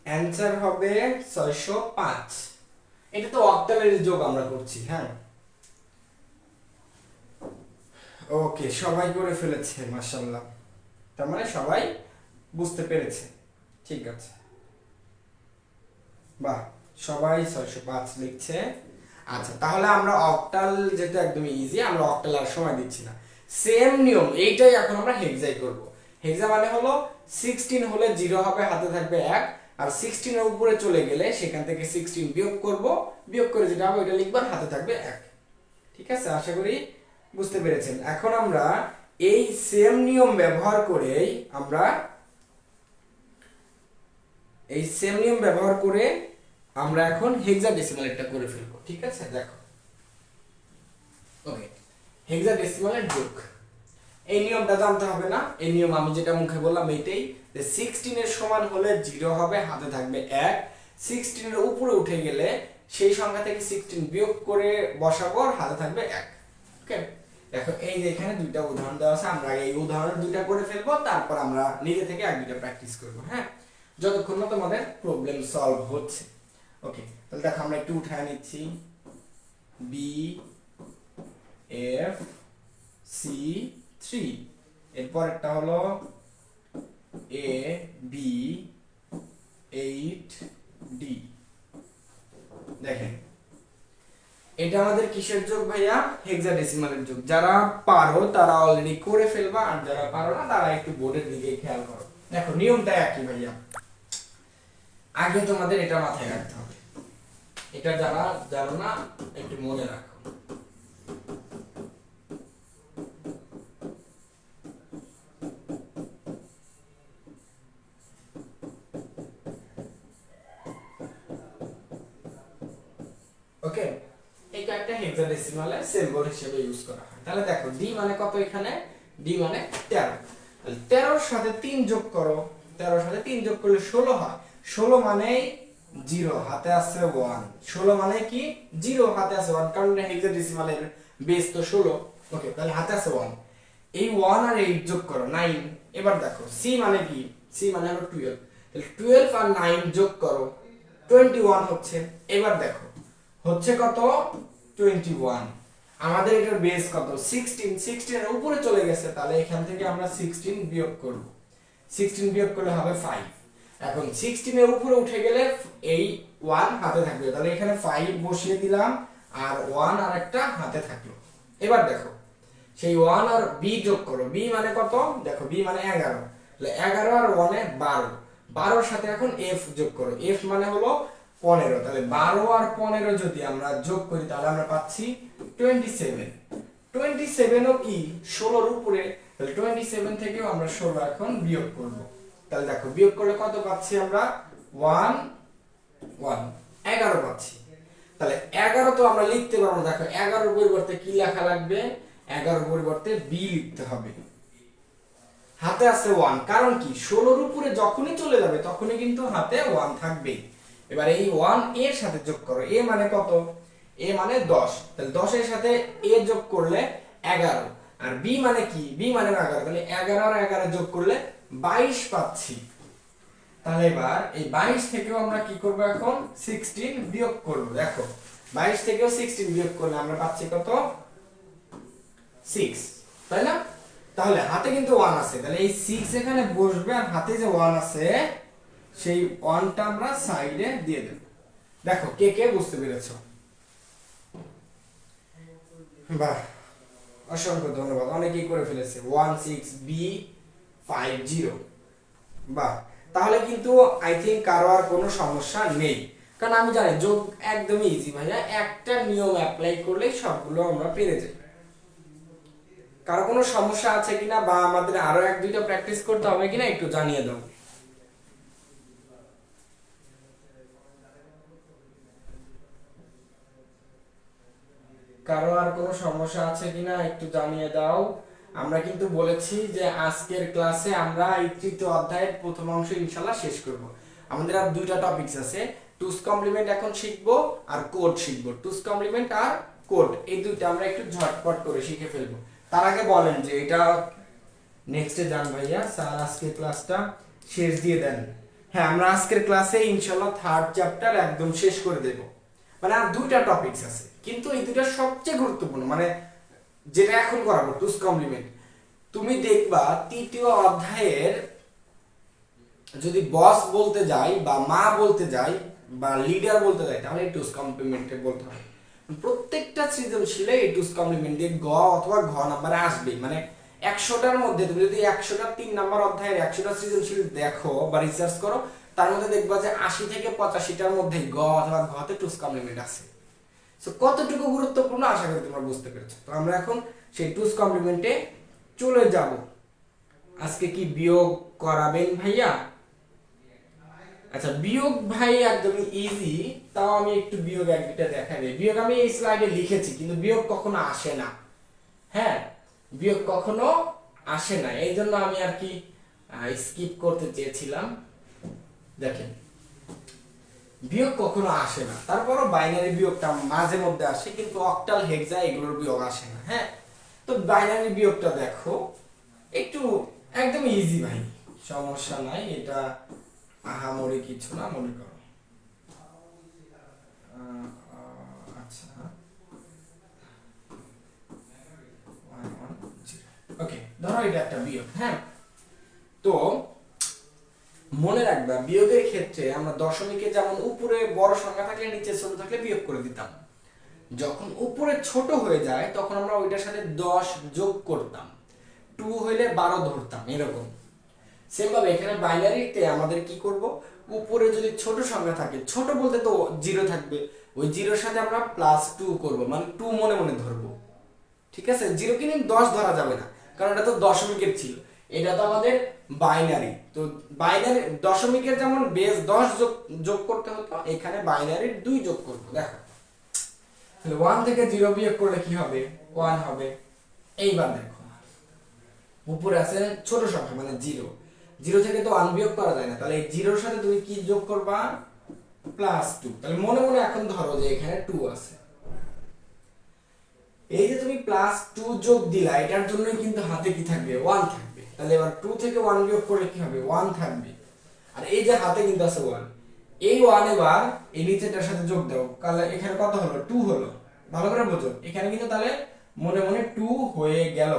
অ্যানসার হবে 605। এটা তো অক্টালের যোগ আমরা করছি। হ্যাঁ, ওকে, সবাই করে ফেলেছে, মাশাআল্লাহ। তার মানে সবাই বুঝতে পেরেছে, ঠিক আছে, বাহ, সবাই 605 লিখছে। আচ্ছা, তাহলে আমরা অক্টাল যেটা একদম ইজি, আমরা অক্টাল আর সময় দিচ্ছি না। সেম নিয়ম এইটাই এখন আমরা হেক্সাই করব। হেক্সা মানে হলো 16 হলে 0 হবে, হাতে থাকবে 1, আর 16 এর উপরে চলে গেলে সেখান থেকে 16 বিয়োগ করব, বিয়োগ করে যেটা হবে ওটা লিখব, হাতে থাকবে 1। ঠিক আছে, আশা করি বুঝতে পেরেছেন। এখন আমরা এই সেম নিয়ম ব্যবহার করেই আমরা এখন হেক্সাডেসিমালটা করে ফেলবো, ঠিক আছে? দেখো, ওকে, হেক্সাডেসিমালের যোগ, এই নিয়মটা জানতে হবে না। এই নিয়ম আমি যেটা মুখে বললাম এইটাই, যে 16 এর সমান হলে 0 হবে, হাতে থাকবে 1। 16 এর উপরে উঠে গেলে সেই সংখ্যা থেকে 16 বিয়োগ করে বসাবো, আর হাতে থাকবে 1। ওকে, দেখো এই যে এখানে দুইটা উদাহরণ দেওয়া আছে, আমরা এই উদাহরণ দুইটা করে ফেলবো, তারপর আমরা নিজে থেকে এক দুইটা প্র্যাকটিস করব। হ্যাঁ, যতক্ষণ না তোমাদের প্রবলেম সলভ হচ্ছে। ওকে, তাহলে দেখো আমরা একটু উঠায় নিচ্ছি, বি এফ সি 3, এরপর একটা হলো এ বি 8 ডি। দেখেন এটা আমাদের কিসের যোগ ভাইয়া? হেক্সাডেসিমালের যোগ। যারা পারো তারা অলরেডি করে ফেলবা, আর যারা পারো না তারা একটু বোর্ডের দিকে খেয়াল করো। দেখো নিয়মটা একই ভাইয়া, আগে তোমাদের এটা মাথায় রাখতে হবে। এটা যারা জানো না একটু মনে রাখো। ওকে, এই দশমিক একটা হেক্সাডেসিমালে সিম্বল হিসেবে ইউজ করা হয়। তাহলে দেখো ডি মানে কত, এখানে ডি মানে 13। তাহলে 13 এর সাথে 3 যোগ করো, 13 এর সাথে 3 যোগ করলে 16 হয়। 16 মানে 0, হাতে আছে 1। 16 মানে কি 0, হাতে আছে 1, কারণ হেক্সাডেসিমালের বেস তো 16। ওকে, তাহলে হাতে আছে 1। এই 1 আর 8 যোগ করো 9। এবার দেখো সি মানে কি, সি মানে হলো 12। তাহলে 12 আর 9 যোগ করো 21 হচ্ছে। এবার দেখো হচ্ছে কত 21। আমাদের এটার বেস কত 16, 16 এর উপরে চলে গেছে, তাহলে এখান থেকে আমরা 16 বিয়োগ করব। 16 বিয়োগ করলে হবে 5। এখন 16 এর উপরে উঠে গেলে এই 1 হাতে থাকবে, তাহলে এখানে 5 বসিয়ে দিলাম আর 1 আর একটা হাতে থাকলো। এবার দেখো সেই 1 আর b যোগ করো, b মানে কত, দেখো b মানে 11। তাহলে 11 আর 1 এ 12, 12 এর সাথে এখন f যোগ করো, f মানে হলো 15। তাহলে 12 আর 15 যদি আমরা যোগ করি তাহলে আমরা পাচ্ছি 27। 27 ও কি 16 এর উপরে, তাহলে 27 থেকেও আমরা 16 এখন বিয়োগ করব। তাহলে দেখো বিয়োগ করলে কত পাচ্ছি আমরা 1 1 11 পাচ্ছি। তাহলে 11 তো আমরা লিখতে পারবো, দেখো 11 এর পরিবর্তে কি লেখা লাগবে, 11 এর পরিবর্তে b লিখতে হবে। হাতে আছে 1, কারণ কি 16 এর উপরে যখনই চলে যাবে তখনই কিন্তু হাতে 1 থাকবে। এবার এই 1 এর সাথে যোগ করো, a মানে কত, a মানে 10। তাহলে 10 এর সাথে a যোগ করলে 11, আর b মানে কি, b মানে 11। তাহলে 11 আর 11 যোগ করলে 22 পাচ্ছি। তাহলে এবার এই 22 থেকেও আমরা কি করব, এখন 16 বিয়োগ করব। দেখো 22 থেকেও 16 বিয়োগ করলে আমরা পাচ্ছি কত 6, তাই না? তাহলে হাতে কিন্তু 1 আছে, তাহলে এই 6 এখানে বসবে, আর হাতে যে 1 আছে সেই 1টা আমরা সাইডে দিয়ে দেব। দেখো কে কে বুঝতে পেরেছো? বাহ, অসংখ্য ধন্যবাদ, অনেকেই করে ফেলেছে 16B50। বাহ, তাহলে কিন্তু আই থিংক কারো আর কোনো সমস্যা নেই, কারণ আমি জানি যোগ একদমই ইজি ভাইয়া, একটা নিয়ম অ্যাপ্লাই করলে সবগুলো আমরা পেরে যাই। কারো কোনো সমস্যা আছে কিনা, বা আমাদের আরো এক দুইটা প্র্যাকটিস করতে হবে কিনা একটু জানিয়ে দাও। কারো আর কোনো সমস্যা আছে কিনা একটু জানিয়ে দাও। আমরা কিন্তু বলেছি যে আজকের ক্লাসে আমরা এই তৃতীয় অধ্যায়ের প্রথম অংশ ইনশাআল্লাহ শেষ করব। আমাদের আর দুইটা টপিকস আছে, টুস কমপ্লিমেন্ট এখন শিখবো আর কোড শিখবো। টুস কমপ্লিমেন্ট আর কোড, এই দুইটা আমরা একটু ঝটপট করে শিখে ফেলবো। তার আগে বলেন যে এটা নেক্সটে যান ভাইয়া, স্যার আজকের ক্লাসটা শেষ দিয়ে দেন। হ্যাঁ, আমরা আজকের ক্লাসে ইনশাআল্লাহ থার্ড চ্যাপ্টার একদম শেষ করে দেব। মানে আর দুইটা টপিকস আছে, কিন্তু এই দুইটা সবচেয়ে গুরুত্বপূর্ণ, মানে যেটা এখন করাবো টুস কমপ্লিমেন্ট। তুমি দেখবা তৃতীয় অধ্যায়ের যদি বস বলতে যাই বা মা বলতে যাই বা লিডার বলতে যাই, তাহলে এই টুস কমপ্লিমেন্টে বলতে হবে। প্রত্যেকটা সৃজনশীলে এই টুস কমপ্লিমেন্ট দিয়ে গ অথবা ঘ নাম্বারে আসবে। মানে 100টার মধ্যে তুমি যদি 100টা 3 নাম্বার অধ্যায়ের 100টা সৃজনশীল দেখো বা রিসার্চ করো, তার মধ্যে দেখবা যে 80 থেকে 85টার মধ্যে গ অথবা ঘতে টুস কমপ্লিমেন্ট আছে। সো কতটুকু গুরুত্বপূর্ণ আশা করি তোমরা বুঝতে পেরেছো। তো আমরা এখন সেই টুস কমপ্লিমেন্টে চলে যাব। আজকে কি বিয়োগ করাবেন ভাইয়া? আচ্ছা, বিয়োগ ভাই একদমই ইজি, তাও আমি একটু বিয়োগ এক দুইটা দেখাই। বিয়োগ আমি এই স্লাইডে লিখেছি, কিন্তু বিয়োগ কখনো আসে না। হ্যাঁ, বিয়োগ কখনো আসে না, এই জন্য আমি আর কি স্কিপ করতে চেয়েছিলাম। দেখেন বিয়োগ কখনো আসে না, তারপরও বাইনারি বিয়োগটা মাঝে মধ্যে আসে, কিন্তু অক্টাল হেক্সা এগুলোর বিয়োগ আসে না। হ্যাঁ, তো বাইনারি বিয়োগটা দেখো একটু একদম ইজি ভাই, সমস্যা নাই, এটা আহামরি কিছু না মনে করো। আচ্ছা, ওকে, ধরো এটা একটা বিয়োগ। হ্যাঁ, তো মনে রাখবা বিয়োগের ক্ষেত্রে আমরা দশমিকে যেমন উপরে বড় সংখ্যা থাকলে নিচে ছোট থাকলে বিয়োগ করে দিতাম, যখন উপরে ছোট হয়ে যায় তখন আমরা ওইটার সাথে 10 যোগ করতাম, 2 হইলে 12 ধরতাম, এরকম। সেম ভাবে এখানে বাইনারিতে আমাদের কি করব, উপরে যদি ছোট সংখ্যা থাকে, ছোট বলতে তো 0 থাকবে, ওই 0-এর সাথে আমরা +2 করব, মানে 2 মনে মনে ধরবো। ঠিক আছে, 0 কিন্তু 10 ধরা যাবে না, কারণ এটা তো দশমিকের ছিল, এটা তো আমাদের বাইনারি। তো বাইনারি দশমিকের যেমন বেস 10 যোগ করতে হতো, এখানে বাইনারির 2 যোগ করব। দেখো তাহলে 1 থেকে 0 বিয়োগ করলে কি হবে 1 হবে। এইবার দেখো উপরে আছে ছোট সংখ্যা মানে 0, 0 থেকে তো 1 বিয়োগ করা যায় না, তাহলে এই 0 এর সাথে তুমি কি যোগ করবা +2। তাহলে মনে মনে এখন ধরো যে এখানে 2 আছে, এই যে তুমি +2 যোগ দিলা এটার জন্য কিন্তু হাতে কি থাকবে 1 থাকবে। তাহলে এবার 2 থেকে 1 বিয়োগ করলে কি হবে 1 থাকবে, আর এই যে হাতে কিন্তু আছে 1, এই 1 এবার এই নিচেটার সাথে যোগ দাও, তাহলে এখানে কত হলো 2 হলো। ভালো করে বোঝো এখানে কিন্তু তাহলে মনে মনে 2 হয়ে গেল।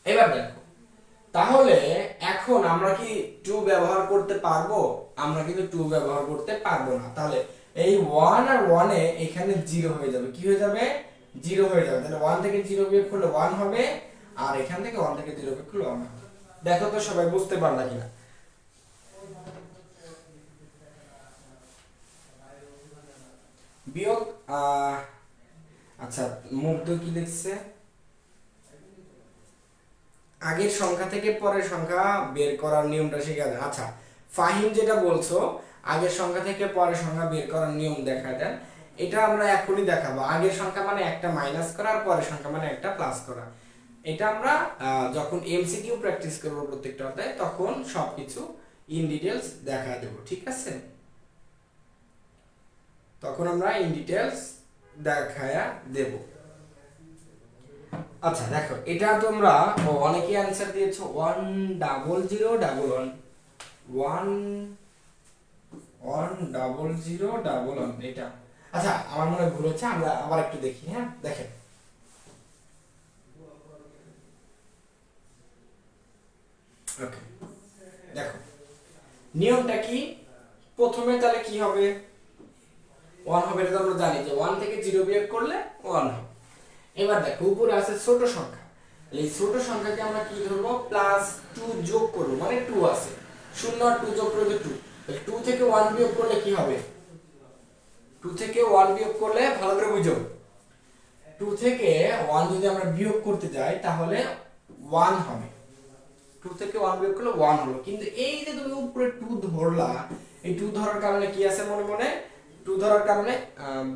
এবার দেখো তাহলে এখন আমরা কি 2 ব্যবহার করতে পারবো, আমরা কিন্তু 2 ব্যবহার করতে পারবো না। তাহলে এই 1 আর 1 এ এখানে 0 হয়ে যাবে, কি হয়ে যাবে 0 হয়ে যাবে। তাহলে 1 থেকে 0 বিয়োগ করলে 1 হবে, আর এখান থেকে 1 থেকে 0 বিয়োগ করলে 1 হবে। দেখো তো সবাই বুঝতে পারলা কিনা। বিয়োগ আচ্ছা মুগ্ধ কি লিখছে, আগের সংখ্যা থেকে পরের সংখ্যা বের করার নিয়মটা শিখা দেন। আচ্ছা ফাহিম যেটা বলছো আগের সংখ্যা থেকে পরের সংখ্যা বের করার নিয়ম দেখা দেন, এটা আমরা এখনই দেখাবো। আগের সংখ্যা মানে একটা মাইনাস করা আর পরের সংখ্যা মানে একটা প্লাস করা, এটা আমরা যখন এমসিকিউ প্র্যাকটিস করব প্রত্যেকটা অধ্যায়ে তখন সবকিছু ইন ডিটেইলস দেখা দেব, ঠিক আছে? তখন আমরা ইন ডিটেইলস দেখায়া দেব। আচ্ছা দেখো এটা তোমরা অনেকেই অ্যানসার দিয়েছো 10011 11011 এটা। আচ্ছা আমার মনে ভুল হচ্ছে, আমরা আবার একটু দেখি। হ্যাঁ দেখেন ওকে দেখো নিয়মটা কি, প্রথমে তাহলে কি হবে 1 হবে, এটা তো আমরা জানি যে 1 থেকে 0 বিয়োগ করলে 1 হবে। এবার দেখো উপরে আছে ছোট সংখ্যা, এই ছোট সংখ্যাকে আমরা কি ধরবো +2 যোগ করব, মানে 2 আছে 0 আর 2 যোগ করলে 2, তাহলে 2 থেকে 1 বিয়োগ করলে কি হবে 2 থেকে 1 বিয়োগ করলে ভালো করে বুঝো 2 থেকে 1 যদি আমরা বিয়োগ করতে যাই তাহলে 1 হবে, 2 থেকে 1 বিয়োগ করলে 1 হলো। কিন্তু এই যে তুমি উপরে 2 ধরলা, এই 2 ধরার কারণে কি আছে মনে মনে 2 ধরার কারণে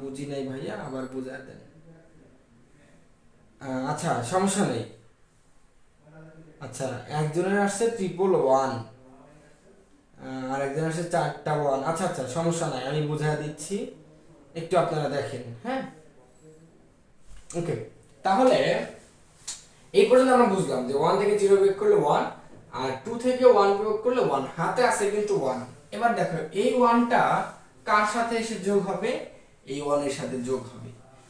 বুঝি নাই ভাইয়া আবার বুঝা দেন। আচ্ছা সমস্যা নেই। আচ্ছা একজনের আসছে 111, আর একজনের আসছে 4টা 1। আচ্ছা আচ্ছা সমস্যা নাই, আমি বুঝাই দিচ্ছি, একটু আপনারা দেখেন। হ্যাঁ ওকে তাহলে এই পর্যন্ত আমরা বুঝলাম যে 1 থেকে 0 বিয়োগ করলে 1, আর 2 থেকে 1 বিয়োগ করলে 1, হাতে আছে কিন্তু 1। এবার দেখো এই 1টা কার সাথে এসে যোগ হবে, এই 1 এর সাথে যোগ হবে।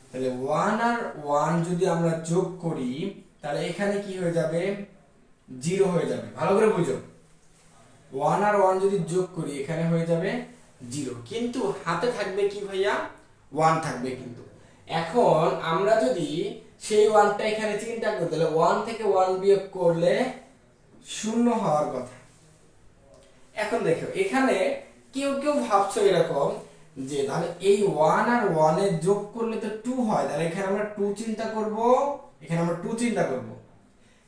তাহলে 1 আর 1 যদি আমরা যোগ করি তাহলে এখানে কি হয়ে যাবে 0 হয়ে যাবে। ভালো করে বুঝো 1 আর 1 যদি যোগ করি এখানে হয়ে যাবে 0, কিন্তু হাতে থাকবে কি ভাইয়া 1 থাকবে। কিন্তু এখন আমরা যদি সেই 1টা এখানে চিন্তা করি তাহলে 1 থেকে 1 বিয়োগ করলে 0 হওয়ার কথা। এখন দেখো এখানে কেউ কেউ ভাবছো এরকম যে তাহলে এই 1 আর 1 এর যোগ করলে তো 2 হয়, তাহলে এখানে আমরা 2 চিন্তা করব, এখানে আমরা 2 চিন্তা করব,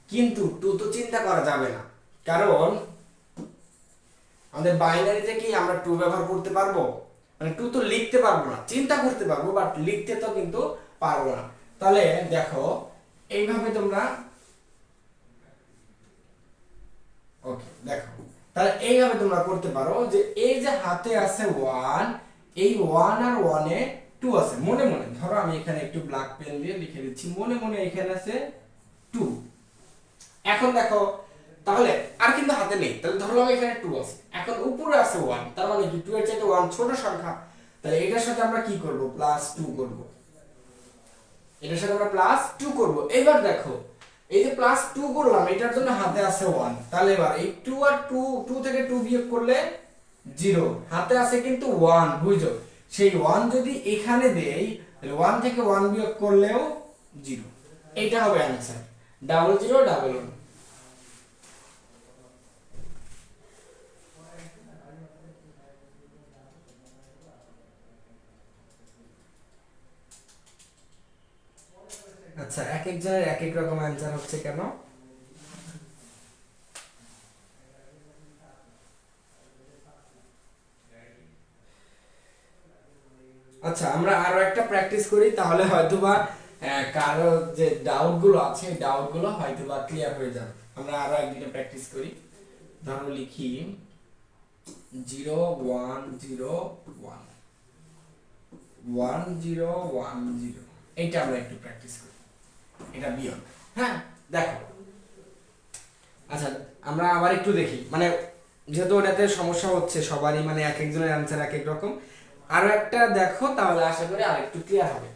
কিন্তু 2 তো চিন্তা করা যাবে না, কারণ আমাদের বাইনারিতে কি আমরা 2 ব্যবহার করতে পারবো, মানে 2 তো লিখতে পারবো না, চিন্তা করতে পারবো বাট লিখতে তো কিন্তু পারবো না। তাহলে দেখো এইভাবে তোমরা ওকে দেখো তাহলে এইভাবে তোমরা করতে পারো যে এই যে হাতে আছে 1, এই 1 আর 1 এ 2 আছে, মনে মনে ধরো আমি এখানে একটু ব্ল্যাক পেন দিয়ে লিখে দিচ্ছি, মনে মনে এখানে আছে 2। এখন দেখো তাহলে আর কিন্তু হাতে নেই, তাহলে ধরলাম এখানে 2 আছে, এখন উপরে আছে 1, তার মানে কি 2 এর চাইতে 1 ছোট সংখ্যা, তাহলে এটার সাথে আমরা কি করব +2 করব, এটার সাথে আমরা +2 করব। এবার দেখো এই যে +2 করলাম এটার জন্য হাতে আছে 1, তাহলে এবার এই 2 আর 2 থেকে 2 বিয়োগ করলে 0, হাতে আছে কিন্তু 1, বুঝছো সেই 1 যদি এখানে দেই তাহলে 1 থেকে 1 বিয়োগ করলেও 0, এটা হবে आंसर 0011। আচ্ছা এক এক জনের এক এক রকম आंसर হচ্ছে কেন? আচ্ছা, আমরা আরো একটা প্র্যাকটিস করি, তাহলে হয়তোবা কারো যে ডাউট গুলো আছে ডাউট গুলো হয়তোবা ক্লিয়ার হয়ে যাবে। আমরা আরো একদিকে প্র্যাকটিস করি। ধরো লিখি 0 1 0 1 1 0 1 0, এইটা আমরা একটু প্র্যাকটিস করি, এটা বিয়োগ। হ্যাঁ দেখো, আচ্ছা আমরা আবার একটু দেখি, মানে যেহেতু ওটাতে সমস্যা হচ্ছে সবারই, মানে এক একজনের অ্যান্সার এক এক রকম। আরো একটা দেখো, তাহলে আশা করি আর একটু ক্লিয়ার হবে।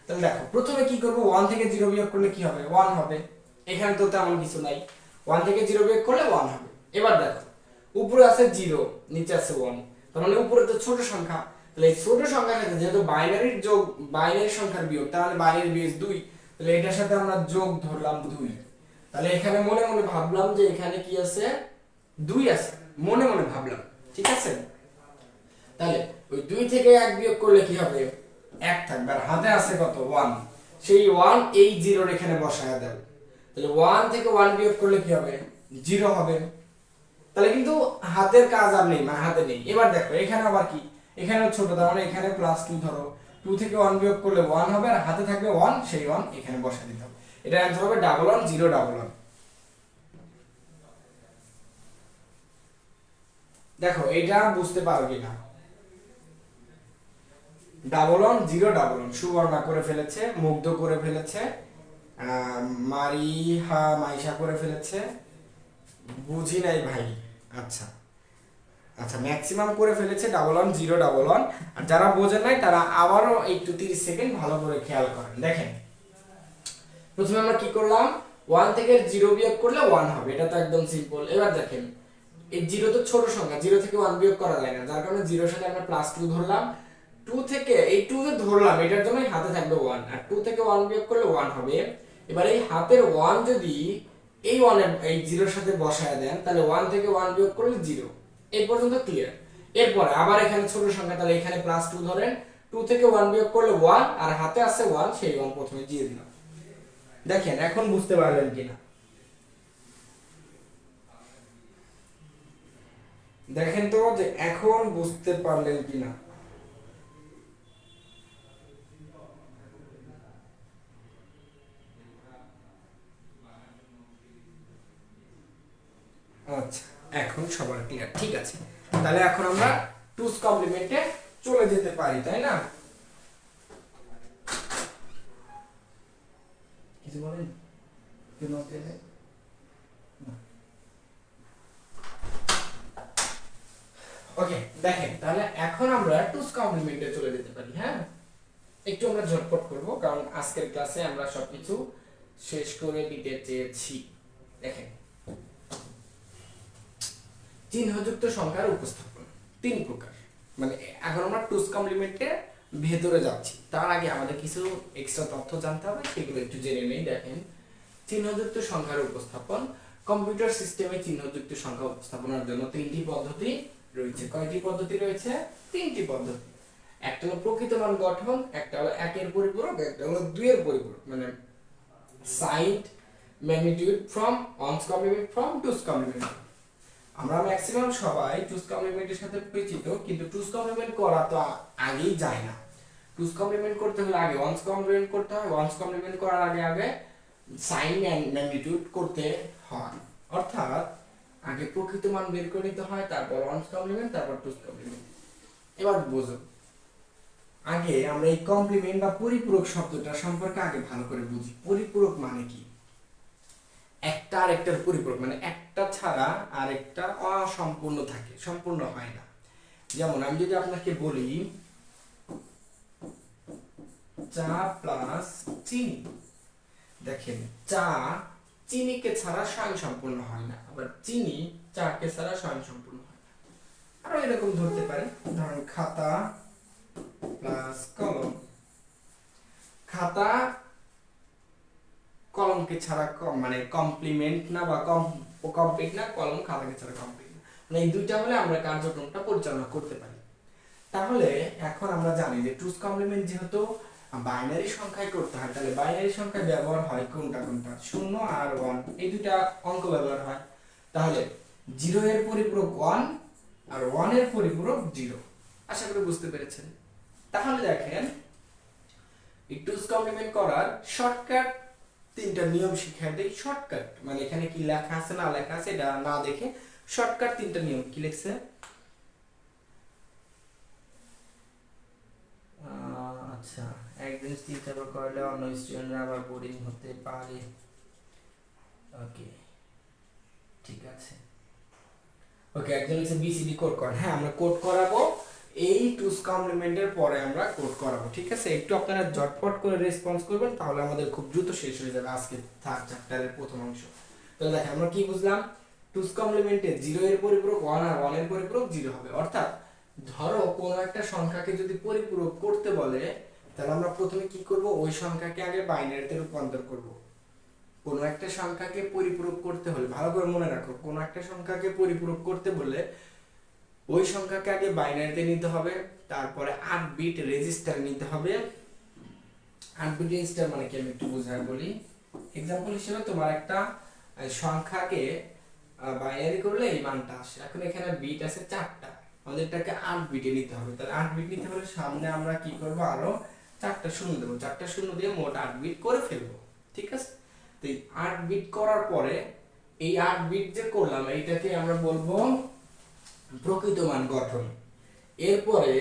তাহলে দেখো, প্রথমে কি করব, 1 থেকে 0 বিয়োগ করলে কি হবে, 1 হবে। এখানে তো তেমন কিছু নাই, 1 থেকে 0 বিয়োগ করলে 1 হবে। এবার দেখো, উপরে আছে 0, নিচে আছে 1, তার মানে উপরে তো ছোট সংখ্যা, তাহলে এই ছোট সংখ্যার সাথে যেহেতু বাইনারির যোগ, বাইনারি সংখ্যার বিয়োগ, তার মানে বাইনারি বেস 2, তাহলে এটার সাথে আমরা যোগ ধরলাম 2। তাহলে এখানে মনে মনে ভাবলাম যে এখানে কি আছে, 2 আছে, মনে মনে ভাবলাম, ঠিক আছে। তাহলে ওই 2 থেকে 1 বিয়োগ করলে কি হবে, 1 থাকবে, আর হাতে আছে কত, 1, সেই 1 এই 0 এখানে বসায় দাও। তাহলে 1 থেকে 1 বিয়োগ করলে কি হবে, 0 হবে। তাহলে কিন্তু হাতের কাজ আর নেই, মানে হাতে নেই। এবার দেখো এখানে আবার কি, এখানেও ছোট, তার মানে এখানে +2 ধরো, 2 থেকে 1 বিয়োগ করলে 1 হবে, আর হাতে থাকবে 1, সেই 1 এখানে বসায় দিতে হবে। এটা অ্যান্সার হবে 1 1 0 1 1। দেখো এটা বুঝতে পারো কিনা, 1 1 0 1 1। সুবর্ণা করে ফেলেছে, মুগ্ধ করে ফেলেছে, মারিহা মাইশা করে ফেলেছে, বুঝি নাই ভাই। আচ্ছা আচ্ছা, ম্যাক্সিমাম করে ফেলেছে 1 1 0 1 1। আর যারা বোঝেন নাই তারা আবারও একটু 30 সেকেন্ড ভালো করে খেয়াল করেন। দেখেন, প্রথমে আমরা কি করলাম, 1 থেকে 0 বিয়োগ করলে 1 হবে, এটা তো একদম সিম্পল। এবার দেখেন, এই 0 তো ছোট সংখ্যা, 0 থেকে 1 বিয়োগ করা যায় না, যার কারণে 0 এর সাথে আমরা +2 ধরলাম। 2 থেকে এই 2 যে ধরলাম, এটার জন্যই হাতে থাকবে 1, আর 2 থেকে 1 বিয়োগ করলে 1 হবে। এবার এই হাতের 1 যদি এই 1 এর এই 0 এর সাথে বসায় দেন, তাহলে 1 থেকে 1 বিয়োগ করলে 0। এই পর্যন্ত ক্লিয়ার। এরপরে আবার এখানে ছোট সংখ্যা, তাহলে এখানে +2 ধরেন, 2 থেকে 1 বিয়োগ করলে 1, আর হাতে আছে 1, সেই 1 প্রথমে দিয়ে দিলাম। দেখেন এখন বুঝতে পারলেন কিনা, দেখেন তো যে এখন বুঝতে পারলেন কিনা। আচ্ছা, এখন সবার ক্লিয়ার, ঠিক আছে। তাহলে এখন আমরা টুস কমপ্লিমেন্টে চলে যেতে পারি, তাই না? কিছু বলেন কেন? ওকে, দেখেন তাহলে এখন আমরা টুস কমপ্লিমেন্টে চলে যেতে পারি। হ্যাঁ, একটু আমরা ঝটপট করব, কারণ আজকের ক্লাসে আমরা সবকিছু শেষ করে দিতে চেয়েছি। দেখেন, চিহ্নযুক্ত সংখ্যার উপস্থাপন 3 প্রকার। মানে এখন আমরা টুস কমপ্লিমেন্টে ভেতরে যাচ্ছি, তার আগে আমাদের কিছু এক্সট্রা তথ্য জানতে হবে, সেগুলো একটু জেনে নেই। দেখেন, চিহ্নযুক্ত সংখ্যার উপস্থাপন, কম্পিউটার সিস্টেমে চিহ্নযুক্ত সংখ্যা উপস্থাপনের জন্য 3টি পদ্ধতি রয়েছে। কয়টি পদ্ধতি রয়েছে? 3টি পদ্ধতি। একটা হলো প্রকৃত মান গঠন, একটা হলো 1 এর পরিপূরক, একটা হলো 2 এর পরিপূরক, মানে সাইড magnitude from one's complement from two's complement. আমরা ম্যাক্সিমাম সবাই টুস কমপ্লিমেন্টের সাথে পরিচিত, কিন্তু টুস কমপ্লিমেন্ট করা তো আগেই যায় না। টুস কমপ্লিমেন্ট করতে হলে আগে ওয়ানস কমপ্লিমেন্ট করতে হয়, ওয়ানস কমপ্লিমেন্ট করার আগে আগে সাইন ম্যাগনিটিউড করতে হয়। অর্থাৎ আগে প্রকৃত মান বের করে নিতে হয়, তারপর ওয়ানস কমপ্লিমেন্ট, তারপর টুস কমপ্লিমেন্ট। এবার বোঝো, আগে আমরা এই কমপ্লিমেন্ট বা পরিপূরক শব্দটা সম্পর্কে আগে ভালো করে বুঝি। পরিপূরক মানে কি? একটা আরেকটার পরিপূরক, মানে একটা ছাড়া আরেকটা অসম্পূর্ণ থাকে, সম্পূর্ণ হয় না। যেমন আমি যদি আপনাকে বলি চা প্লাস চিনি, দেখেন চা চিনিকে ছাড়া স্বয়ং সম্পূর্ণ হয় না, আবার চিনি চাকে ছাড়া স্বয়ং সম্পূর্ণ হয় না। আরো এরকম ধরতে পারেন, ধরেন খাতা প্লাস কলম, খাতা কলমকে ছাড়া মানে কমপ্লিমেন্ট না, বা কমপ্লিট না, কলম খাতাকে ছাড়া কমপ্লিট না। মানে এই দুইটা হলে আমরা কার্যক্রমটা পরিচালনা করতে পারি। তাহলে এখন আমরা জানি যে টুস কমপ্লিমেন্ট যেহেতু বাইনারি সংখ্যায় করতে হয়, তাহলে বাইনারি সংখ্যায় ব্যবহার হয় কোনটা কোনটা? 0 আর 1, এই দুইটা অঙ্ক ব্যবহার হয়। তাহলে 0 এর পরিপূরক 1 আর 1 এর পরিপূরক 0। আশা করি বুঝতে পেরেছেন। তাহলে দেখেন এই টুস কমপ্লিমেন্ট করার শর্টকাট তিনটা নিয়ম শিখিয়ে দেই। শর্টকাট মানে এখানে কি লেখা আছে না লেখা আছে এটা না দেখে শর্টকাট তিনটা নিয়ম কি লিখছে, আচ্ছা একদিন চিন্তা করলে অন্য স্টুডেন্টরা আবার বোরিং হতে পারে। ওকে ঠিক আছে, ওকে একজন লিখছে বিসিডি কোড করেন। হ্যাঁ আমরা কোড করাবো, এই টুস কমপ্লিমেন্টের পরে আমরা কোড করাবো, ঠিক আছে। একটু আপনারা ঝটপট করে রেসপন্স করবেন, তাহলে আমাদের খুব দ্রুত শেষ হয়ে যাবে আজকে থার্ড চ্যাপ্টারের প্রথম অংশ। তো দেখেন আমরা কি বুঝলাম, টুস কমপ্লিমেন্টে 0 এর পরিপূরক 1 আর 1 এর পরিপূরক 0 হবে। অর্থাৎ ধরো কোনো একটা সংখ্যাকে যদি পরিপূরক করতে বলে, তাহলে আমরা প্রথমে কি করব, ওই সংখ্যাকে আগে বাইনারিতে রূপান্তর করব। কোনো একটা সংখ্যাকে পরিপূরক করতে হলে ভালো করে মনে রাখো, কোনো একটা সংখ্যাকে পরিপূরক করতে বলে ওই সংখ্যাকে আগে বাইনারিতে নিতে হবে, তারপরে 8 বিট রেজিস্টারে নিতে হবে। 8 বিট রেজিস্টার মানে কি আমি একটু বুঝাই বলি। एग्जांपल হিসেবে তোমার একটা সংখ্যাকে বাইনারি করলে এই মানটা আসে। এখন এখানে বিট আছে 4টা, আমাদের এটাকে 8 বিটে নিতে হবে। তাহলে 8 বিট নিতে হলে সামনে আমরা কি করব, আরো 4টা শূন্য দেব, 4টা শূন্য দিয়ে মোট 8 বিট করে ফেলবো, ঠিক আছে। তো এই 8 বিট করার পরে এই 8 বিট যে করলাম এইটাকে আমরা বলবো প্রকৃত মান গঠন। এরপরে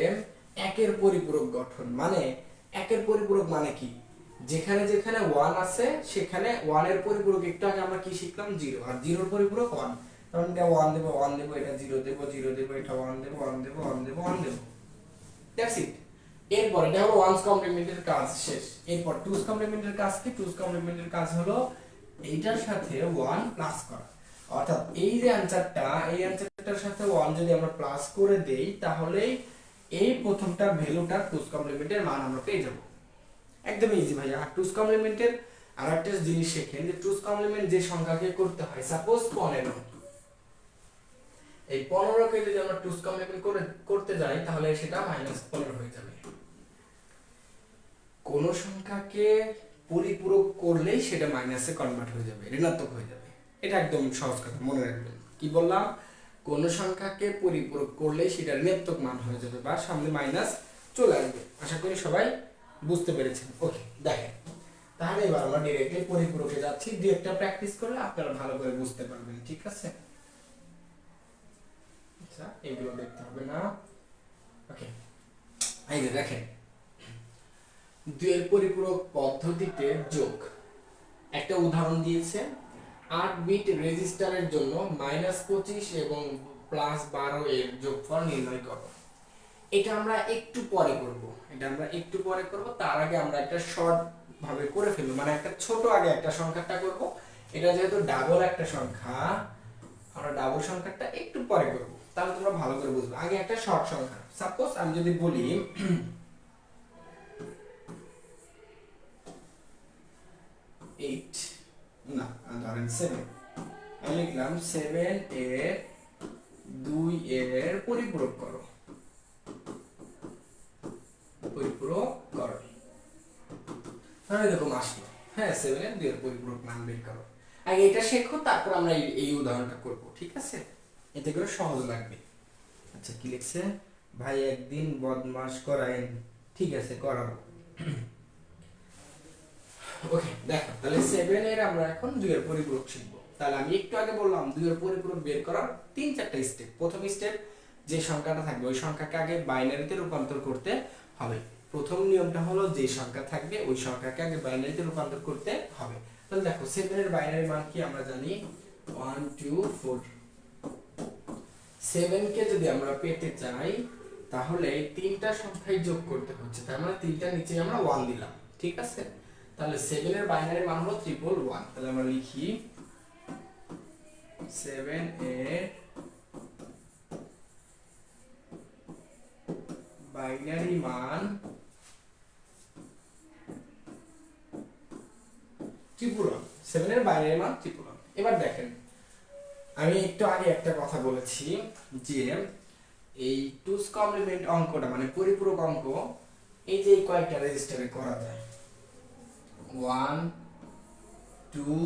একের পরিপূরক গঠন, মানে একের পরিপূরক মানে কি, যেখানে যেখানে 1 আছে সেখানে 1 এর পরিপূরক, একটু আগে আমরা কি শিখলাম 0, আর 0 এর পরিপূরক 1। তখন এটা 1 দেব 1 দেব, এটা 0 দেব 0 দেব, এটা 1 দেব 1 দেব 1 দেব 1 দেব, দ্যাটস ইট। এরপর এটা হলো ওয়ানস কমপ্লিমেন্টের কাজ শেষ। এরপর টুস কমপ্লিমেন্টের কাজ কি, টুস কমপ্লিমেন্টের কাজ হলো এইটার সাথে 1 প্লাস করা। অর্থাৎ এই যে অ্যানসারটা, এই অ্যানসারটার সাথে 1 যদি আমরা প্লাস করে দেই, তাহলে এই প্রথমটা ভ্যালুটা টুস কমপ্লিমেন্টের মান আমরা পেয়ে যাব। একদম ইজি ভাই। আর টুস কমপ্লিমেন্টের আরেকটা জিনিস শেখেন যে টুস কমপ্লিমেন্ট যে সংখ্যাকে করতে হয়, সাপোজ 15, এই 15 কে যদি আমরা টুস কমপ্লিমেন্ট করতে যাই তাহলে সেটা -15 হয়ে যাবে। কোন সংখ্যাকে পরিপূরক করলেই সেটা মাইনাসে কনভার্ট হয়ে যাবে, ঋণাত্মক হয়ে যাবে। এটা একদম সহজ কথা, মনে রাখবেন। কি বললাম, কোন সংখ্যাকে পরিপূরক করলেই সেটা ঋণাত্মক মান হয়ে যাবে বা সামনে মাইনাস চলে আসবে। আশা করি সবাই বুঝতে পেরেছেন। ওকে দেখেন, তাহলে এবার আমরা ডাইরেক্টলি পরিপূরকে যাচ্ছি। দুই একটা প্র্যাকটিস করলে আপনারা ভালো করে বুঝতে পারবেন, ঠিক আছে। আচ্ছা এগুলো দেখতে হবে না। ওকে এই যে দেখেন, দুইয়ের পরিপূরক পদ্ধতিতে যোগ, একটা উদাহরণ দিয়েছে 8 বিট রেজিস্টারের জন্য -25 এবং +12 এর যোগফল নির্ণয় করো। এটা আমরা একটু পরে করব, তার আগে আমরা একটা শর্ট ভাবে করে ফেলবো, মানে একটা ছোট আগে একটা সংখ্যাটা করব। এটা যেহেতু ডাবল একটা সংখ্যা, আমরা ডাবল সংখ্যাটা একটু পরে করব, তাহলে তোমরা ভালো করে বুঝবে। আগে একটা শর্ট সংখ্যা, সাপোজ আমি যদি বলি 8 না ধরেন 7, আমি লিখলাম 7 এর 2 এর পরিপূরক করো, তাহলে এরকম আসলো। হ্যাঁ 7 এর 2 এর পরিপূরক মান বের করো। আগে এটা শেখো, তারপর আমরা এই উদাহরণটা করব, ঠিক আছে। এতে করে সহজ লাগবে। আচ্ছা কি লিখছে, ভাই একদিন বদমাশ করায়েন, ঠিক আছে করাবো। ওকে দেখো, তাহলে 7 এর আমরা এখন 2 এর পরিপূরক শিখব। তাহলে আমি একটু আগে বললাম 2 এর পরিপূরক বের করার 3-4টা স্টেপ। প্রথম স্টেপ, যে সংখ্যাটা থাকবে ওই সংখ্যাকে আগে বাইনারিতে রূপান্তর করতে হবে। প্রথম নিয়মটা হলো যে সংখ্যা থাকবে ওই সংখ্যাকে আগে বাইনারিতে রূপান্তর করতে হবে। তাহলে দেখো 7 এর বাইনারি মান কি আমরা জানি 1 2 4। 7 কে যদি আমরা পেতে চাই তাহলে তিনটা সংখ্যাই যোগ করতে হচ্ছে, তার মানে তিনটার নিচে আমরা 1 দিলাম, ঠিক আছে। তাহলে 7 এর বাইনারি মান হলো 111। তাহলে আমরা লিখি 7 এর বাইনারি মান 111। 7 এর বাইনারি মান 111। এবার দেখেন, আমি একটু আগে একটা কথা বলেছি যে এই টুস কমপ্লিমেন্ট অঙ্কটা মানে পরিপূরক অঙ্ক, এই যে কয়েকটা রেজিস্টারে করা যায় 1 2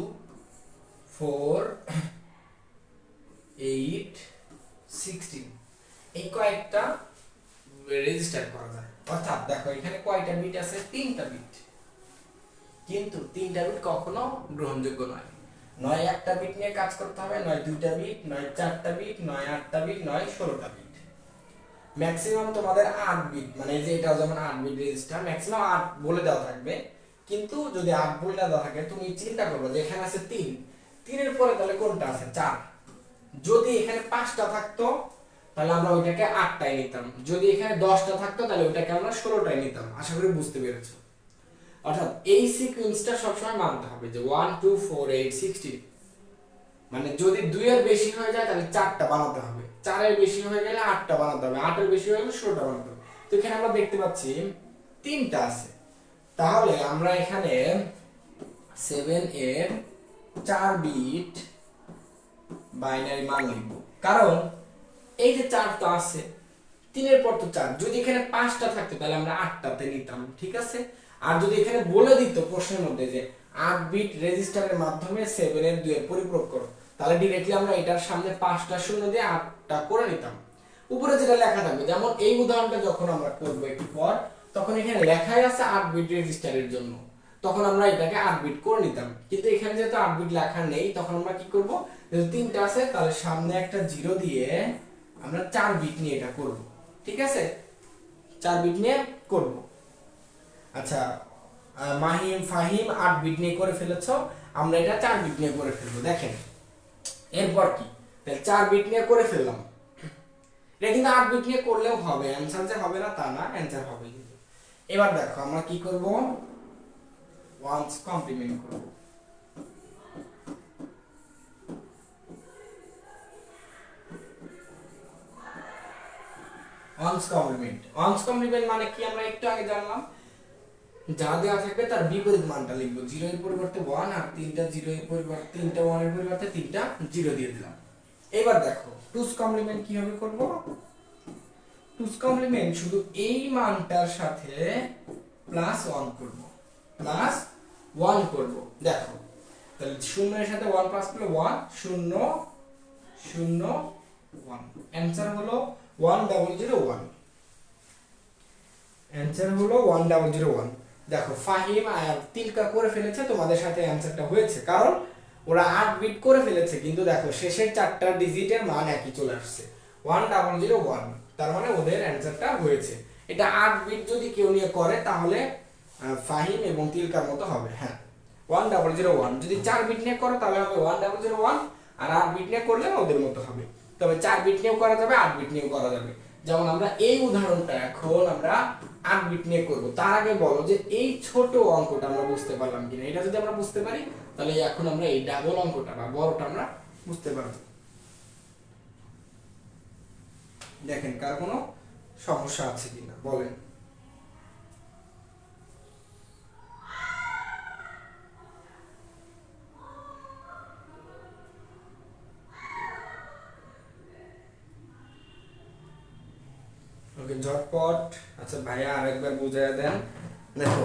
4 8 16, এই কয়েকটা রেজিস্টার করা যায়। অর্থাৎ দেখো এখানে কয়টা বিট আছে, 3টা বিট, কিন্তু 3টা বিট কখনো গ্রহণযোগ্য নয়। নয় একটা বিট নিয়ে কাজ করতে হবে, নয় 2টা বিট, নয় 4টা বিট, নয় 8টা বিট, নয় 16টা বিট। ম্যাক্সিমাম তোমাদের 8 বিট, মানে এই যে এটা যেমন 8 বিট রেজিস্টার, ম্যাক্সিমাম 8 বলে দেওয়া থাকবে। কিন্তু যদি 8 বলে দেওয়া থাকে, তুমি চিন্তা করবে যে এখানে আছে 3, 3 এর পরে তাহলে কোনটা আছে, 4। যদি এখানে 5টা থাকতো তাহলে আমরা ওইটাকে 8টায় নিতাম, যদি এখানে 10টা থাকতো তাহলে ওইটাকে আমরা 16টায় নিতাম। আশা করি বুঝতে পেরেছো। অর্থাৎ এই সিকোয়েন্সটা সবসময় মানতে হবে যে 1 2 4 8 16। মানে যদি 2 এর বেশি হয়ে যায় তাহলে 4টা বানাতে হবে, 4 এর বেশি হয়ে গেলে 8টা বানাতে হবে, 8 এর বেশি হয়ে গেলে 16টা বানাতে হবে। তো এখানে আমরা দেখতে পাচ্ছি 3টা আছে, তাহলে আমরা এখানে 7 এর 4 বিট বাইনারি মান লিখব, কারণ এই যে 4 তো আছে, 3 এর পর তো 4, যদি এখানে 5টা থাকতো তাহলে আমরা 8টাতে নিতাম, ঠিক আছে। আর যদি এখানে বলে দিত প্রশ্নের মধ্যে যে 8 বিট রেজিস্টারের মাধ্যমে 7 এর 2 এর পরিপূরক করো, তাহলে ডাইরেক্টলি আমরা এটার সামনে 5টা শূন্য দিয়ে 8টা করে নিতাম। উপরে যেটা লেখা থাকবে, যেমন এই উদাহরণটা যখন আমরা করব একটু পর, তখন এখানে লেখাই আছে 8 বিট রেজিস্টারের জন্য, তখন আমরা এটাকে 8 বিট করে নিতাম। কিন্তু এখানে যেহেতু 8 বিট লেখা নেই, তখন আমরা কি করব, যেহেতু 3টা আছে তাহলে সামনে একটা 0 দিয়ে আমরা 4 বিট নিয়ে এটা করব, ঠিক আছে, 4 বিট নিয়ে করব। আচ্ছা, মাহিম ফাহিম 8 বিট নিয়ে করে ফেলেছো, আমরা এটা 4 বিট নিয়ে করে ফেলবো। দেখেন এরপর কি, তাহলে 4 বিট নিয়ে করে ফেললাম, এটা কিন্তু 8 বিট নিয়ে করলেও হবে, অ্যানসার যে হবে না তা না, অ্যানসার হবে কিন্তু। এবার দেখো আমরা কি করব, ওয়ান্স কমপ্লিমেন্ট করব। ওয়ান্স কমপ্লিমেন্ট মানে কি আমরা একটু আগে জানলাম, যা দেওয়া থাকবে তার বিপরীত মানটা লিখবো, 0 এর পরিবর্তে 1, আর 3টা 0 এর পরিবর্তে 3টা 1 এর পরিবর্তে 3টা 0 দিয়ে দিলাম। এবার দেখো টুস কমপ্লিমেন্ট কিভাবে করব, টুস কমপ্লিমেন্ট শুধু এই মানটার সাথে +1 করব, +1 করব। দেখো তাহলে 0 এর সাথে 1 প্লাস করলে 1 0 0 1, অ্যানসার হলো 1001, অ্যানসার হলো 1001। দেখো ফাহিম আর তিলকা করে ফেলেছে, তোমাদের সাথে অ্যানসারটা হয়েছে, কারণ ওরা 8 বিট করে ফেলেছে, কিন্তু দেখো শেষের 4টা ডিজিটের মান একই চলে আসছে, 1001, তার মানে ওদের অ্যানসারটা হয়েছে। এটা 8 বিট যদি কেউ নিয়ে করে তাহলে ফাহিম এবং তিলকার মতো হবে। হ্যাঁ 1001, যদি 4 বিট নিয়ে করো তাহলে হবে 1001, আর 8 বিট নিয়ে করলে ওদের মতো হবে। তবে 4 বিট নিয়েও করা যাবে, 8 বিট নিয়েও করা যাবে। যেমন আমরা এই উদাহরণটা এখন আমরা 8 বিট নিয়ে করব, তার আগে বলো যে এই ছোট অঙ্কটা আমরা বুঝতে পারলাম কিনা। এটা যদি আমরা বুঝতে পারি তাহলে এখন আমরা এই ডাবল অঙ্কটা বা বড়টা আমরা বুঝতে পারবো। দেখেন কার কোনো সমস্যা আছে কিনা বলেন। ওকে ঝটপট, আচ্ছা ভাইয়া আরেকবার বুঝাইয়া দেন। দেখো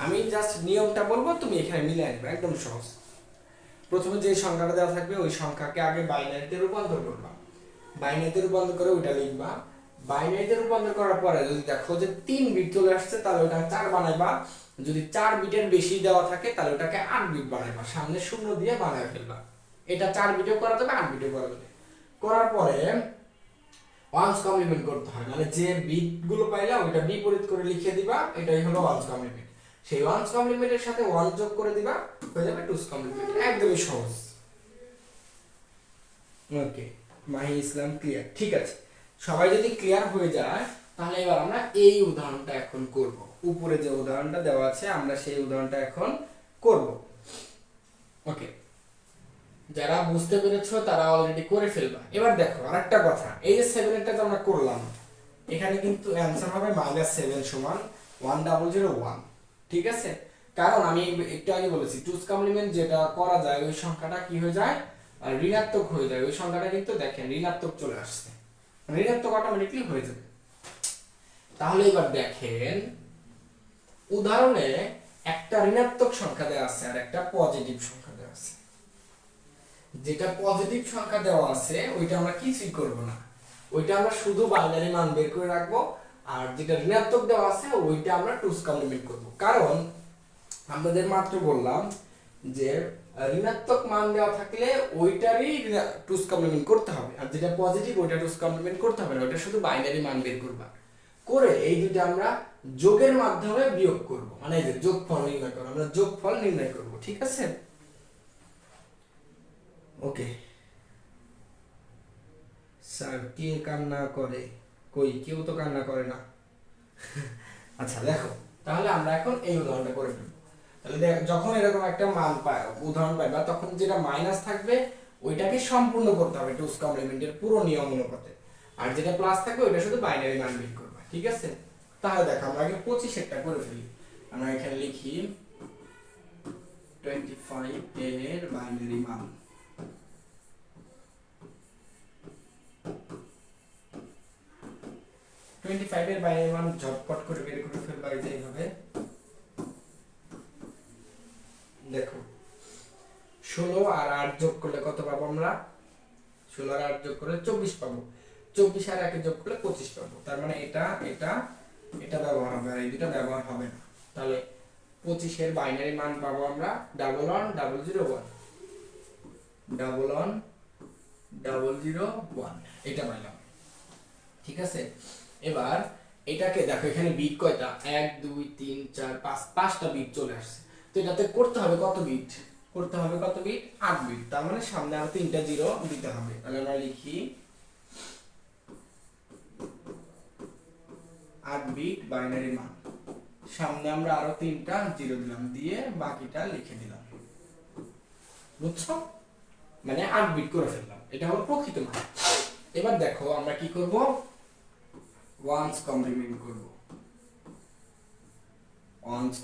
আমি জাস্ট নিয়মটা বলবো, তুমি এখানে মিলে আসবে, একদম সহজ। প্রথমে যে সংখ্যাটা দেওয়া থাকবে ওই সংখ্যাকে আগে বাইনারিতে রূপান্তর করবা, বাইনারিতে রূপান্তর করে ওইটা লিখবা। বাইনারিতে রূপান্তর করার পরে যদি দেখো যে 3 বিট চলে আসছে তাহলে ওটা 4 বানাইবা, যদি 4 বিটের বেশি দেওয়া থাকে তাহলে ওটাকে 8 বিট বানাইবা, সামনে শূন্য দিয়ে বানায় ফেলবা। এটা 4 বিটেও করা যাবে, 8 বিটেও করা যাবে। করার পরে ওয়ান্স কমপ্লিমেন্ট করতে হয়, মানে যে বিটগুলো পাইলা ওইটা বিপরীত করে লিখে দিবা, এটাই হলো ওয়ান্স কমপ্লিমেন্ট। সেই ওয়ান্স কমপ্লিমেন্টের সাথে 1 যোগ করে দিবা, হয়ে যাবে টুস কমপ্লিমেন্ট, একদমই সহজ। ওকে মাহি ইসলাম ক্লিয়ার, ঠিক আছে। সবাই যদি ক্লিয়ার হয়ে যায় তাহলে এবার আমরা এই উদাহরণটা এখন করব, উপরে যে উদাহরণটা দেওয়া আছে আমরা সেই উদাহরণটা এখন করব। ওকে যারা বুঝতে পেরেছো তারা অলরেডি করে ফেলবা। এবার দেখো আরেকটা কথা, এই যে 7 এরটা যে আমরা করলাম, এখানে কিন্তু অ্যানসার হবে -7 সমান 1001, ঠিক আছে। কারণ আমি একটু আগে বলেছি টুস কমপ্লিমেন্ট যেটা করা যায় ওই সংখ্যাটা কি হয়ে যায়, ঋণাত্মক হয়ে যায়, ওই সংখ্যাটা কিন্তু দেখেন ঋণাত্মক চলে আসছে, ঋণাত্মক অটোমেটিক্যালি হয়ে যাবে। তাহলে এবার দেখেন উদাহরণে একটা ঋণাত্মক সংখ্যা দেওয়া আছে আর একটা পজিটিভ সংখ্যা দেওয়া আছে। যেটা পজিটিভ সংখ্যা দেওয়া আছে ওইটা আমরা কিছুই করব না, ওইটা আমরা শুধু বাইনারি মান বের করে রাখবো, আর যেটা ঋণাত্মক দেওয়া আছে ওইটা আমরা টুস কমপ্লিমেন্ট করব, কারণ আমাদের মাত্র বললাম যে ঋণাত্মক মান দেওয়া থাকলে ওইটারই টুস কমপ্লিমেন্ট করতে হবে, আর যেটা পজিটিভ ওইটা টুস কমপ্লিমেন্ট করতে হবে না, ওইটা শুধু বাইনারি মান বের করবা। করে এই দুটো আমরা যোগের মাধ্যমে বিয়োগ করব, মানে এই যে যোগফল নির্ণয় করব, আমরা যোগফল নির্ণয় করব। ঠিক আছে, ওকে। স্যার কে কান্না করে? কই, কেউ তো কান্না করে না। আচ্ছা দেখো, তাহলে আমরা এখন এই উদাহরণটা করে ফেলবো। তাহলে যখন এরকম একটা মান উদাহরণ পাইবা, তখন যেটা মাইনাস থাকবে ওইটাকে সম্পূর্ণ করতে হবে টুস কমপ্লিমেন্টের পুরো নিয়ম অনুপাতে, আর যেটা প্লাস থাকবে ওইটা শুধু বাইনারি মান বের করবা। ঠিক আছে, তাহলে দেখো আমরা আগে 25 একটা করে ফেলি। আমরা এখানে লিখি 25 এর বাইনারি মান। এর বাইনারি মান ঝটপট করে বের করে ফেলবা এই যে এইভাবে। দেখো 16 আর 8 যোগ করলে কত পাবো আমরা? 16 আর 8 যোগ করলে 24 পাবো। 24 আর 1 যোগ করলে 25 পাবো। তার মানে এটা এটা এটা ব্যবহার হবে, আর এই দুটো ব্যবহার হবে না। তাহলে 25 এর বাইনারি মান পাবো আমরা 111001 111001 এটা পাইলাম। ঠিক আছে, এবার এটাকে দেখো এখানে বিট কয়টা? 1 2 3 4 5, পাঁচটা বিট চলে আসছে। তো এটাতে করতে হবে কত বিট? করতে হবে কত বিট? 8 বিট। তার মানে সামনে আরো 3টা জিরো দিতে হবে। তাহলে আমরা লিখি 8 বিট বাইনারি মান, সামনে আমরা আরো 3টা জিরো দিলাম, দিয়ে বাকিটা লিখে দিলাম। বুঝছো? মানে 8 বিট করে ফেললাম, এটা হলো প্রকৃত মান। এবার দেখো আমরা কি করব? ওয়ান্স কমপ্লিমেন্ট করব। ওয়ান্স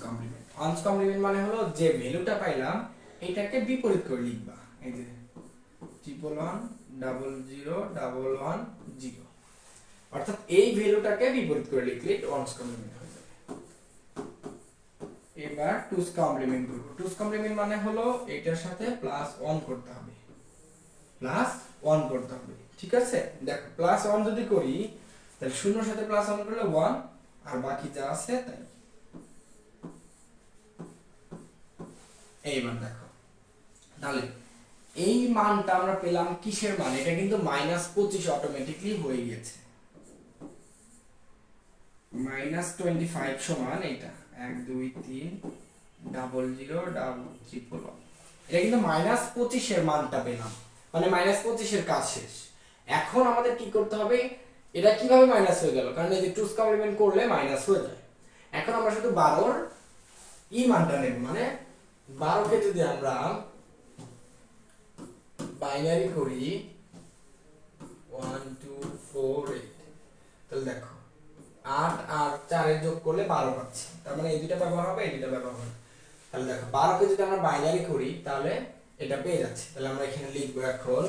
কমপ্লিমেন্ট মানে হলো যে ভ্যালুটা পাইলাম এটাকে বিপরীত করে লিখবা। এই যে 11101110, অর্থাৎ এই ভ্যালুটাকে বিপরীত করে লিখলে ওয়ান্স কমপ্লিমেন্ট হয়ে যাবে। এবার টুস কমপ্লিমেন্ট করব। টুস কমপ্লিমেন্ট মানে হলো এটার সাথে +1 করতে হবে, +1 করতে হবে। ঠিক আছে, দেখো +1 যদি করি তাহলে শূন্যর সাথে +1 করলে 1, আর বাকি যা আছে তাই। এইবার দেখো, তাহলে এই মানটা আমরা পেলাম কিসের মান? এটা কিন্তু -25 অটোমেটিকলি হয়ে গেছে। -25 সমান এটা 1 2 3 000011, এটা কিন্তু -25 এর মানটা পেলাম, মানে -25 এর কাজ শেষ। এখন আমাদের কি করতে হবে? এটা কিভাবে মাইনাস হয়ে গেল? কারণ এই যে টুস কমপ্লিমেন্ট করলে মাইনাস হয়ে যায়। এখন আমরা শুধু 12 এর ই মানটা নেব, মানে 12 কে যদি আমরা বাইনারি করি 1 2 4 8, তাহলে দেখো 8 আর 4 এর যোগ করলে 12 পাচ্ছি। তার মানে এই দুটো ব্যবহার হবে, এই দুটো ব্যবহার হবে। তাহলে দেখো 12 কে যদি আমরা বাইনারি করি তাহলে এটা পেয়ে যাচ্ছে। তাহলে আমরা এখানে লিখব এখন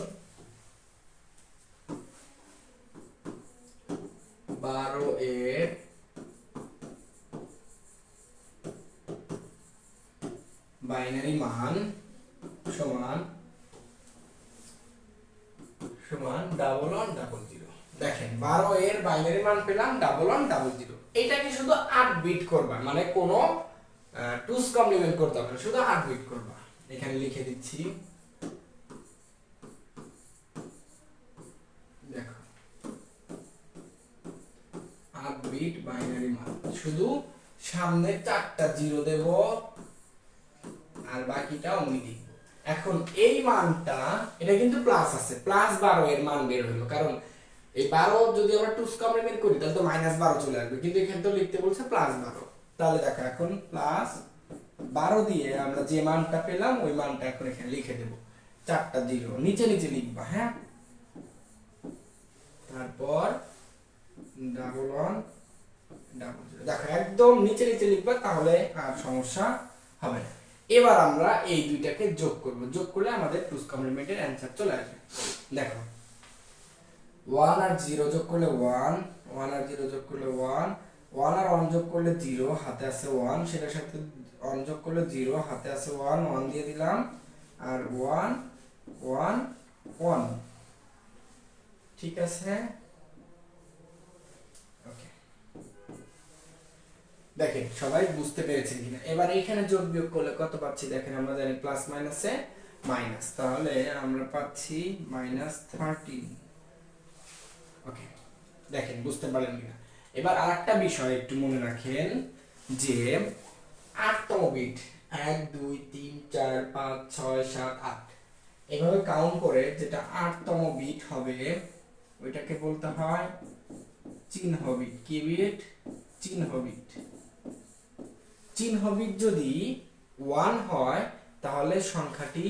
12 এর বাইনারি মান সমান 1100। দেখেন 12 এর বাইনারি মান পেলাম 1100। এটাকে শুধু 8 বিট করবা, মানে কোনো টুস কমপ্লিমেন্ট করতে হবে না, শুধু 8 বিট করবা। এখানে লিখে দিচ্ছি, দেখো 8 বিট বাইনারি মান, শুধু সামনে 4টা জিরো দেব আর বাকিটা অমনি দিব। এখন এই মানটা, এটা কিন্তু প্লাস আছে, +12 এর মান বের হলো, কারণ এই 12 যদি আমরা টুস কমপ্লিমেন্ট করি তাহলে তো -12 চলে আসবে, কিন্তু এখানে তো লিখতে বলছে +12। তাহলে দেখো এখন +12 দিয়ে আমরা যে মানটা পেলাম ওই মানটা এখন এখানে লিখে দেব, 4টা জিরো নিচে নিচে লিখবা। হ্যাঁ, তারপর 1100, দেখো একদম নিচে নিচে লিখবা, তাহলে আর সমস্যা হবে না। এবার আমরা এই দুইটাকে যোগ করব, যোগ করলে আমাদের টুস কমপ্লিমেন্টের অ্যানসার চলে আসবে। দেখো 1 আর 0 যোগ করলে 1, 1 আর 0 যোগ করলে 1, 1 আর 1 যোগ করলে 0, হাতে আছে 1, সেটার সাথে 1 যোগ করলে 0, হাতে আছে 1, 1 দিয়ে দিলাম, আর 1 1 1। ঠিক আছে, ওকে। দেখেন সবাই বুঝতে পেরেছেন কিনা। এবার এখানে যোগ বিয়োগ করলে কত পাচ্ছি দেখেন, আমরা জানি প্লাস মাইনাসে মাইনাস, তাহলে আমরা পাচ্ছি -13। ওকে, দেখেন বুঝতে পারলেন কিনা। এবার আরেকটা বিষয় একটু মনে রাখেন যে 8তম বিট 1 2 3 4 5 6 7 8 এইভাবে কাউন্ট করে যেটা 8তম বিট হবে ওইটাকে বলতে হয় চিহ্ন বিট। কি বিট? চিহ্ন বিট। চিহ্ন বিট যদি 1 হয় তাহলে সংখ্যাটি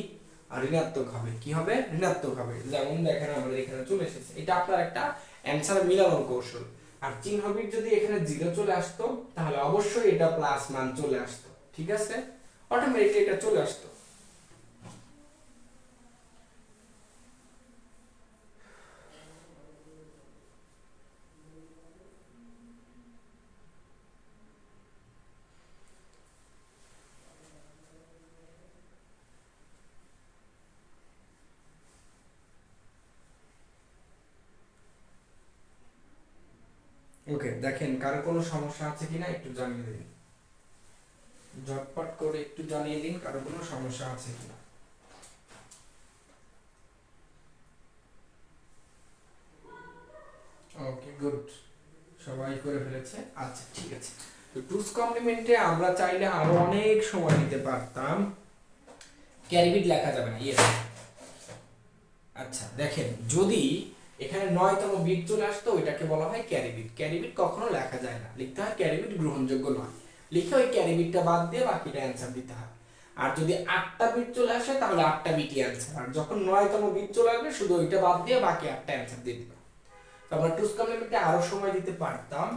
ঋণাত্মক হবে। কি হবে? ঋণাত্মক হবে। যেমন দেখেন আমাদের এখানে চলে এসেছে, এটা আপনার একটা অ্যানসার মিলানোর কৌশল। আর চিহ্ন বিট যদি এখানে 0 চলে আসতো তাহলে অবশ্যই এটা প্লাস মান চলে আসতো। ঠিক আছে, অটোমেটিকলি এটা চলে আসতো। ওকে, দেখেন কারো কোনো সমস্যা আছে কিনা একটু জানিয়ে দিন, ঝটপট করে একটু জানিয়ে দিন কারো কোনো সমস্যা আছে কিনা। ওকে, গুড, সবাই করে ফেলেছে। আচ্ছা ঠিক আছে, তো টুস কমপ্লিমেন্টে আমরা চাইলে আরো অনেক সময় নিতে পারতাম। ক্যারি বিট লেখা যাবে না, ইয়েস। আচ্ছা দেখেন, যদি এখানে 9তম বিট চলে আসতো ওইটাকে বলা হয় ক্যারি বিট। ক্যারি বিট কখনো লেখা যায় না, লিখতে হয় ক্যারি বিট গ্রহণযোগ্য নয়, লিখে ওই ক্যারি বিটটা বাদ দিয়ে বাকিটা অ্যান্সার দিতে হয়। আর যদি 8টা বিট চলে আসে তাহলে 8টা বিটই অ্যান্সার, আর যখন 9তম বিট চলে আসবে শুধু ওইটা বাদ দিয়ে বাকি 8টা অ্যান্সার দিয়ে দিবে। তো আমরা টুস কমপ্লিমেন্টে আরো সময় দিতে পারতাম,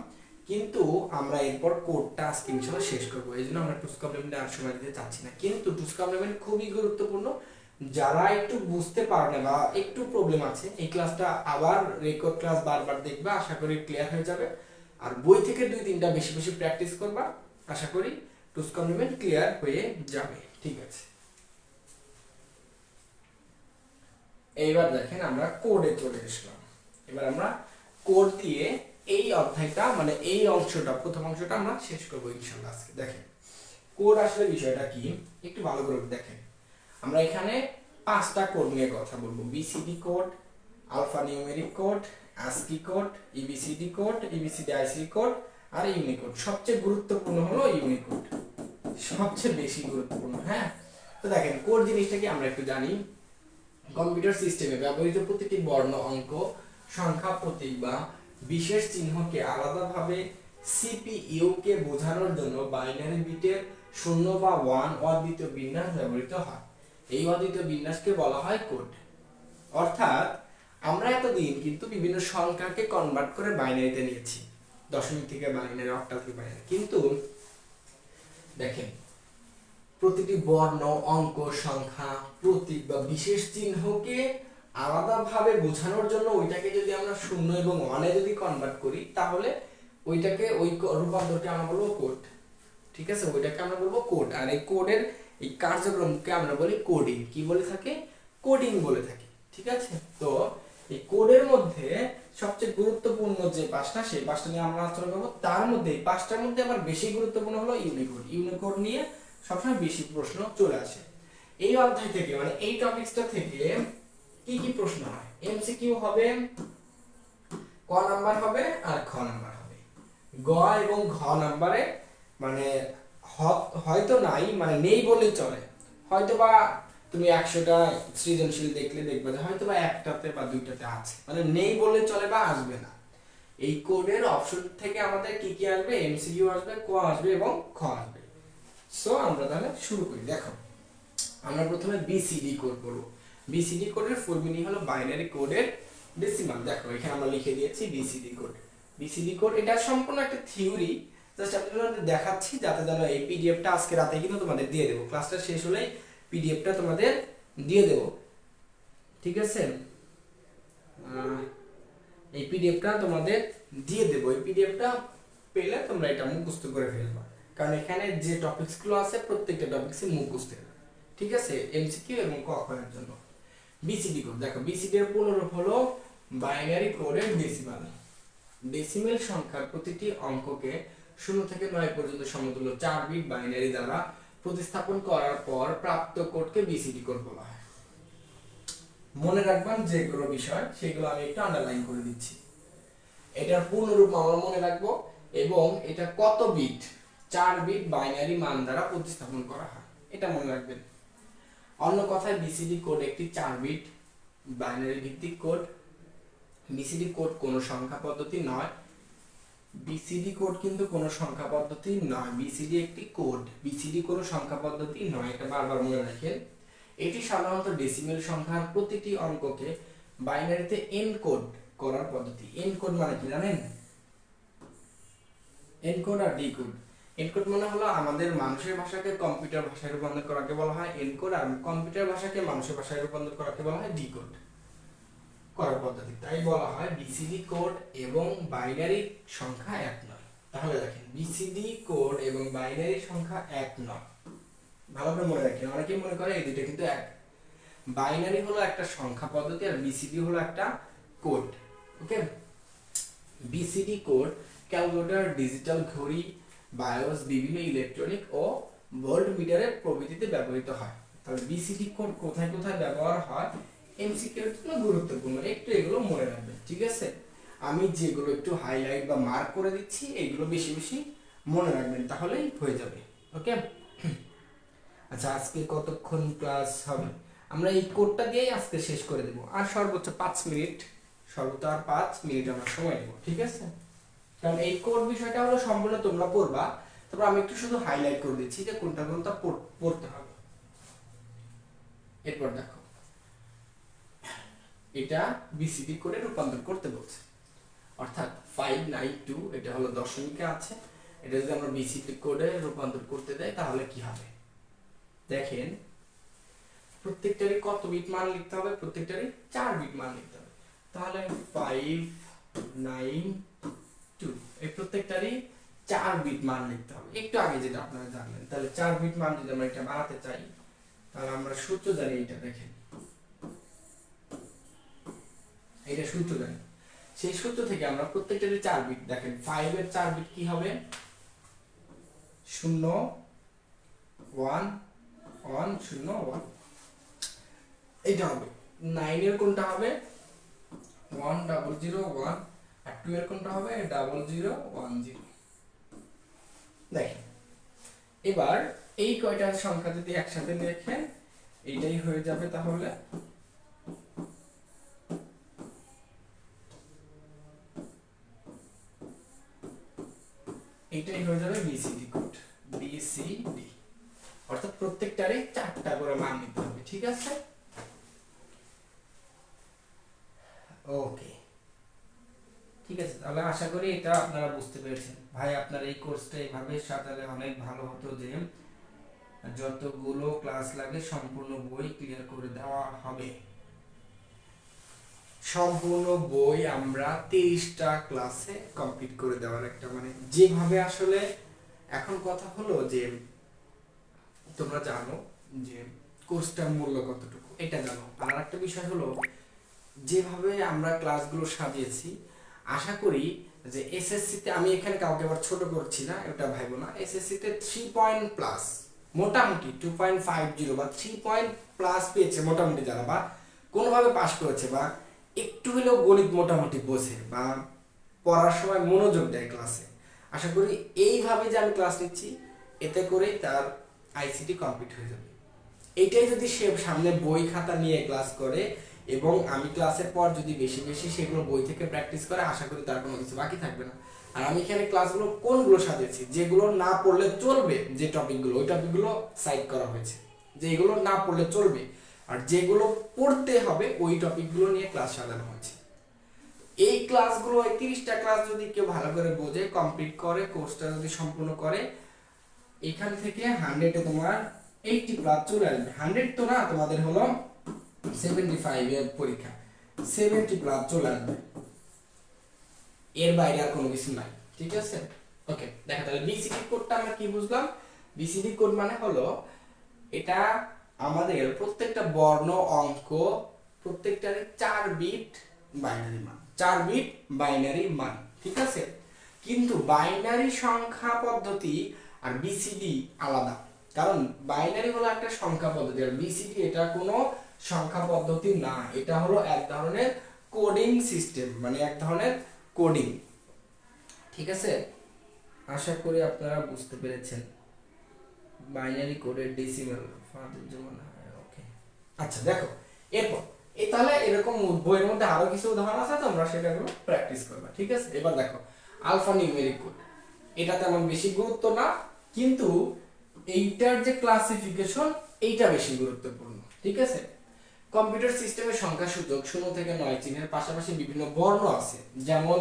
কিন্তু আমরা এরপর কোডটা আজকে ইনশাআল্লাহ শেষ করব, এই জন্য আমরা টুস কমপ্লিমেন্টে আর সময় দিতে চাচ্ছি না। কিন্তু টুস কমপ্লিমেন্ট খুবই গুরুত্বপূর্ণ। যারা একটু বুঝতে পারে না বা একটু প্রবলেম আছে, এই ক্লাসটা আবার রেকর্ড ক্লাস বারবার দেখবা, আশা করি ক্লিয়ার হয়ে যাবে। আর বই থেকে 2-3টা বেশি বেশি প্র্যাকটিস করবা, আশা করি টুস কমপ্লিমেন্ট ক্লিয়ার হয়ে যাবে। ঠিক আছে, এইবার দেখেন আমরা কোডে চলে আসলাম। এবার আমরা কোড দিয়ে এই অধ্যায়টা মানে এই অংশটা, প্রথম অংশটা আমরা শেষ করবো ইনশাআল্লাহ আজকে। দেখেন কোড আসলে বিষয়টা কি একটু ভালো করে দেখেন। আমরা এখানে 5টা কোড নিয়ে কথা বলবো: BCD code, alpha numeric code, ASCII code, EBCDIC code, EBCDIC code আর ইউনিকোড। সবচেয়ে গুরুত্বপূর্ণ হলো ইউনিকোড, সবচেয়ে বেশি গুরুত্বপূর্ণ। হ্যাঁ, তো দেখেন কোড জিনিসটা কি আমরা একটু জানি। কম্পিউটার সিস্টেমে ব্যবহৃত প্রতিটি বর্ণ, অঙ্ক, সংখ্যা, প্রতীক বা বিশেষ চিহ্নকে আলাদাভাবে সিপিইউ কে বোঝানোর জন্য বাইনারি বিটের 0 বা 1 অদ্বিতীয় বিন্যাস ব্যবহৃত হয়। এই অদ্বিতীয় বিন্যাসকে বলা হয় কোড। অর্থাৎ আমরা এতদিন কিন্তু বিভিন্ন সংখ্যাকে কনভার্ট করে বাইনারিতে নিয়েছি, দশমিক থেকে বাইনারি, অক্টাল থেকে বাইনারি, কিন্তু দেখেন প্রতিটি বর্ণ, অঙ্ক, সংখ্যা, প্রতীক বা বিশেষ চিহ্নকে আলাদাভাবে বোঝানোর জন্য ওইটাকে যদি আমরা 0 এবং 1 এ যদি কনভার্ট করি তাহলে ওইটাকে ওই রূপান্তরকে আমরা বলবো কোড। ঠিক আছে, ওইটাকে আমরা বলবো কোড। আর এই কোডের এই কার্যক্রমকে আমরা বলি কোডিং। কি বলে থাকে? কোডিং বলে থাকি। ঠিক আছে, তো এই কোডের মধ্যে সবচেয়ে গুরুত্বপূর্ণ যে 5টা, সেই 5টা নিয়ে আমরা আলোচনা করবো। তার মধ্যে এই 5টার মধ্যে আবার বেশি গুরুত্বপূর্ণ হলো ইউনিকোড। ইউনিকোড নিয়ে সবসময় বেশি প্রশ্ন চলে আসে। এই অধ্যায় থেকে মানে এই টপিকসটা থেকে কি কি প্রশ্ন হয়? এমসিকিউ হবে, ক নাম্বার হবে আর খ নাম্বার হবে। গ এবং ঘ নাম্বারে মানে হয়তো নাই, মানে নেই বললেই চলে। হয়তো বা তুমি 100টা সৃজনশীল দেখলে দেখবে যে হয়তো বা একটাতে বা দুইটাতে আছে, মানে নেই বললে চলে বা আসবে না। এই কোডের অপশন থেকে আমাদের কি কি আসবে? এমসিকিউ আসবে, ক আসবে এবং খ আসবে। সো আমরা তাহলে শুরু করি। দেখো আমরা প্রথমে বিসিডি কোড করব। বিসিডি কোডের ফুল মিনিং হলো বাইনারি কোডের ডেসিমাল। দেখো এখানে আমরা লিখে দিয়েছি বিসিডি কোড। বিসিডি কোড এটা সম্পূর্ণ একটা থিওরি, জাস্ট আপনাদের দেখাচ্ছি যাতে যেন এই পিডিএফটা আজকে রাতে কিন্তু তোমাদের দিয়ে দেবো, ক্লাসটা শেষ হলেই পিডিএফটা তোমাদের দিয়ে দেবো। ঠিক আছে, এই পিডিএফটা তোমাদের দিয়ে দেবো। এই পিডিএফটা পেলে তোমরা এটা মুখস্থ করে ফেলবা, কারণ এখানে যে টপিকসগুলো আছে প্রত্যেকটা টপিকসে মুখস্থ। ঠিক আছে, এমসিকিউ এবং ক খ এর জন্য। বিসিডি কোড দেখো, বিসিডি এর পুনরূপ হলো বাইনারি কোডের ডেসিমাল। ডেসিমেল সংখ্যার প্রতিটি অঙ্ককে 0 থেকে 9 পর্যন্ত সমতুল্য 4 বিট বাইনারি দ্বারা প্রতিস্থাপন করার পর প্রাপ্ত কোডকে বিসিডি কোড বলা হয়। মনে রাখবেন যেগুলো বিষয় সেগুলো আমি একটু আন্ডারলাইন করে দিচ্ছি। এটার পূর্ণরূপ আমরা মনে রাখবো এবং এটা কত বিট, 4 বিট বাইনারি মান দ্বারা প্রতিস্থাপন করা হয় এটা মনে রাখবেন। অন্য কথায় বিসিডি কোড একটি 4 বিট বাইনারি ভিত্তিক কোড। বিসিডি কোড কোনো সংখ্যা পদ্ধতি নয়। বিসিডি কোড কিন্তু কোনো সংখ্যা পদ্ধতি নয়। বিসিডি একটি কোড, বিসিডি কোনো সংখ্যা পদ্ধতি নয়, এটা বারবার মনে রাখেন। এটি সাধারণত ডেসিমেল সংখ্যার প্রতিটি অঙ্ককে বাইনারিতে এনকোড করার পদ্ধতি। এনকোড মানে কি জানেন? এনকোড আর ডিকোড। এনকোড মানে হলো আমাদের মানুষের ভাষাকে কম্পিউটার ভাষায় রূপান্তর করাকে বলা হয় এনকোড, আর কম্পিউটার ভাষাকে মানুষের ভাষায় রূপান্তর করাকে বলা হয় ডিকোড করার পদ্ধতি। তাই বলা হয় বিসিডি কোড এবং বাইনারি সংখ্যা এক নয়। তাহলে দেখেন বিসিডি কোড এবং বাইনারি সংখ্যা এক নয়, ভালো করে মনে রাখেন। অনেকেই মনে করে এই দুটো কিন্তু এক। বাইনারি হলো একটা সংখ্যা পদ্ধতি আর বিসিডি হলো একটা কোড। ওকে, বিসিডি কোড ক্যালকুলেটর, ডিজিটাল ঘড়ি, বায়োস, বিভিন্ন ইলেকট্রনিক ও ভোল্ট মিটারের প্রভৃতিতে ব্যবহৃত হয়। তাহলে বিসিডি কোড কোথায় কোথায় ব্যবহার হয় এমসিকিউ এর জন্য গুরুত্বপূর্ণ, একটু এগুলো মনে রাখবেন, ঠিক আছে? আমি যেগুলো একটু হাইলাইট বা মার্ক করে দিচ্ছি এগুলো বেশি বেশি মনে রাখবেন, তাহলেই হয়ে যাবে। ওকে, আচ্ছা আজকে কতক্ষণ ক্লাস হবে? আমরা এই কোডটা দিয়েই আজকে শেষ করে দেব, আর সর্বোচ্চ 5 মিনিট, সর্বোচ্চ আর 5 মিনিট আমরা সময় নেব, ঠিক আছে? কারণ এই কোড বিষয়টা হলো সম্পূর্ণ তোমরা পড়বা, তারপর আমি একটু শুধু হাইলাইট করে দিচ্ছি যে কোনটা কোনটা পড়তে হবে। এরপর দেখো, এটা বিসিডি কোডে রূপান্তর করতে বলছে, অর্থাৎ 592 এটা হলো দশমিকে আছে, এটা যদি আমরা বিসিডি কোডে রূপান্তর করতে দেই তাহলে কি হবে দেখেন। প্রত্যেকটারই কত বিট মান লিখতে হবে? প্রত্যেকটারই 4 বিট মান লিখতে হবে। তাহলে 592 এই প্রত্যেকটারই 4 বিট মান লিখতে হবে, একটু আগে যেটা আপনারা জানলেন। তাহলে 4 বিট মান যদি আমরা এটা বানাতে চাই তাহলে আমরা সূত্র জানি, এটা দেখেন এটা সূত্র জানি। সেই সূত্র থেকে আমরা প্রত্যেকটারই 4 বিট, দেখেন 5 এর 4 বিট কি হবে? 0 1 1 0 1 এইটা হবে। 9 এর কোনটা হবে? 1 0 0 1, আর 2 এর কোনটা হবে? 0 0 1 0। দেখেন এবার এই কয়টা সংখ্যা যদি একসাথে লেখেন এইটাই হয়ে যাবে, তাহলে এইটাই হয়ে যাবে বিসিডি কোড। বিসিডি অর্থাৎ প্রত্যেকটারই 4টা করে মান নিতে হবে, ঠিক আছে? ওকে, ঠিক আছে, তাহলে আশা করি এটা আপনারা বুঝতে পেরেছেন। ভাই আপনার এই কোর্সটা এইভাবে সাজালে অনেক ভালো হতো, যে যতগুলো ক্লাস লাগে সম্পূর্ণ বই ক্লিয়ার করে দেওয়া হবে। সম্পূর্ণ বই আমরা 23টা ক্লাসে কমপ্লিট করে দেওয়ার একটা মানে যেভাবে আসলে। এখন কথা হলো যে তোমরা জানো যে কোর্সটার মূল্য কতটুকু, এটা জানো। আর একটা বিষয় হলো যেভাবে আমরা ক্লাসগুলো সাজিয়েছি, আশা করি যে এসএসসি তে, আমি এখানে কাউকে আবার ছোট করছি না, এটা ভাইবো না, এসএসসি তে 3 পয়েন্ট প্লাস, মোটামুটি 2.50 বা 3 পয়েন্ট প্লাস পেয়েছে মোটামুটি যারা, বা কোনোভাবে পাস করেছে, বা একটু হলেও গণিত মোটামুটি বোঝে বা পড়ার সময় মনোযোগ দেয় ক্লাসে। আশা করি এইভাবে যে আমি ক্লাস নিচ্ছি এতে করে তার আইসিটি কমপ্লিট হয়ে যাবে। এইটাই যদি সে সামনে বই খাতা নিয়ে ক্লাস করে এবং আমি ক্লাসের পর যদি বেশি বেশি সেগুলো বই থেকে প্র্যাকটিস করে, আশা করি তার কোনো কিছু বাকি থাকবে না। আর আমি এখানে ক্লাসগুলো কোনগুলো সাজিয়েছি, যেগুলো না পড়লে চলবে, যে টপিকগুলো, ওই টপিকগুলো সাইড করা হয়েছে, যে এগুলো না পড়লে চলবে, আর যেগুলো পড়তে হবে ওই টপিকগুলো নিয়ে ক্লাস সাজানো হয়েছে। এই ক্লাসগুলো, এই 30টা ক্লাস যদি কেউ ভালো করে বোঝে, কমপ্লিট করে, কোর্সটা যদি সম্পূর্ণ করে, এখান থেকে 100 এ তোমার 80 প্লাস চলে আসবে। 100 তো না, তোমাদের হলো 75 এর পরীক্ষা, 70 প্লাস চলে আসবে, এর বাইরে আর কোনো কিছু নাই, ঠিক আছে? ওকে, দেখা তাহলে বিসিডি কোডটা আমরা কি বুঝলাম? বিসিডি কোড মানে হলো এটা আমাদের প্রত্যেকটা বর্ণ, অঙ্ক, প্রত্যেকটার 4 বিট বাইনারি মান, 4 বিট বাইনারি মান, ঠিক আছে? কিন্তু বাইনারি সংখ্যা পদ্ধতি আর বিসিডি আলাদা। কারণ বাইনারি হলো একটা সংখ্যা পদ্ধতি আর বিসিডি এটা কোনো সংখ্যা পদ্ধতি না, এটা হলো এক ধরনের কোডিং সিস্টেম, মানে এক ধরনের কোডিং। ঠিক আছে, আশা করি আপনারা বুঝতে পেরেছেন। বাইনারি কোডের ডেসিমাল যেমন ওকে। আচ্ছা দেখো এরপর তাহলে এরকম বইয়ের মধ্যে আরো কিছু উদাহরণ আছে, তোমরা সেটাগুলো প্র্যাকটিস করবে। ঠিক আছে, এবার দেখো আলফা নিউমেরিক কোড, এটা তেমন বেশি গুরুত্ব না, কিন্তু এইটার যে ক্লাসিফিকেশন এইটা বেশি গুরুত্বপূর্ণ। ঠিক আছে, কম্পিউটার সিস্টেমের সংখ্যা সূচক 0 থেকে 9 চিহ্নের পাশাপাশি বিভিন্ন বর্ণ আছে, যেমন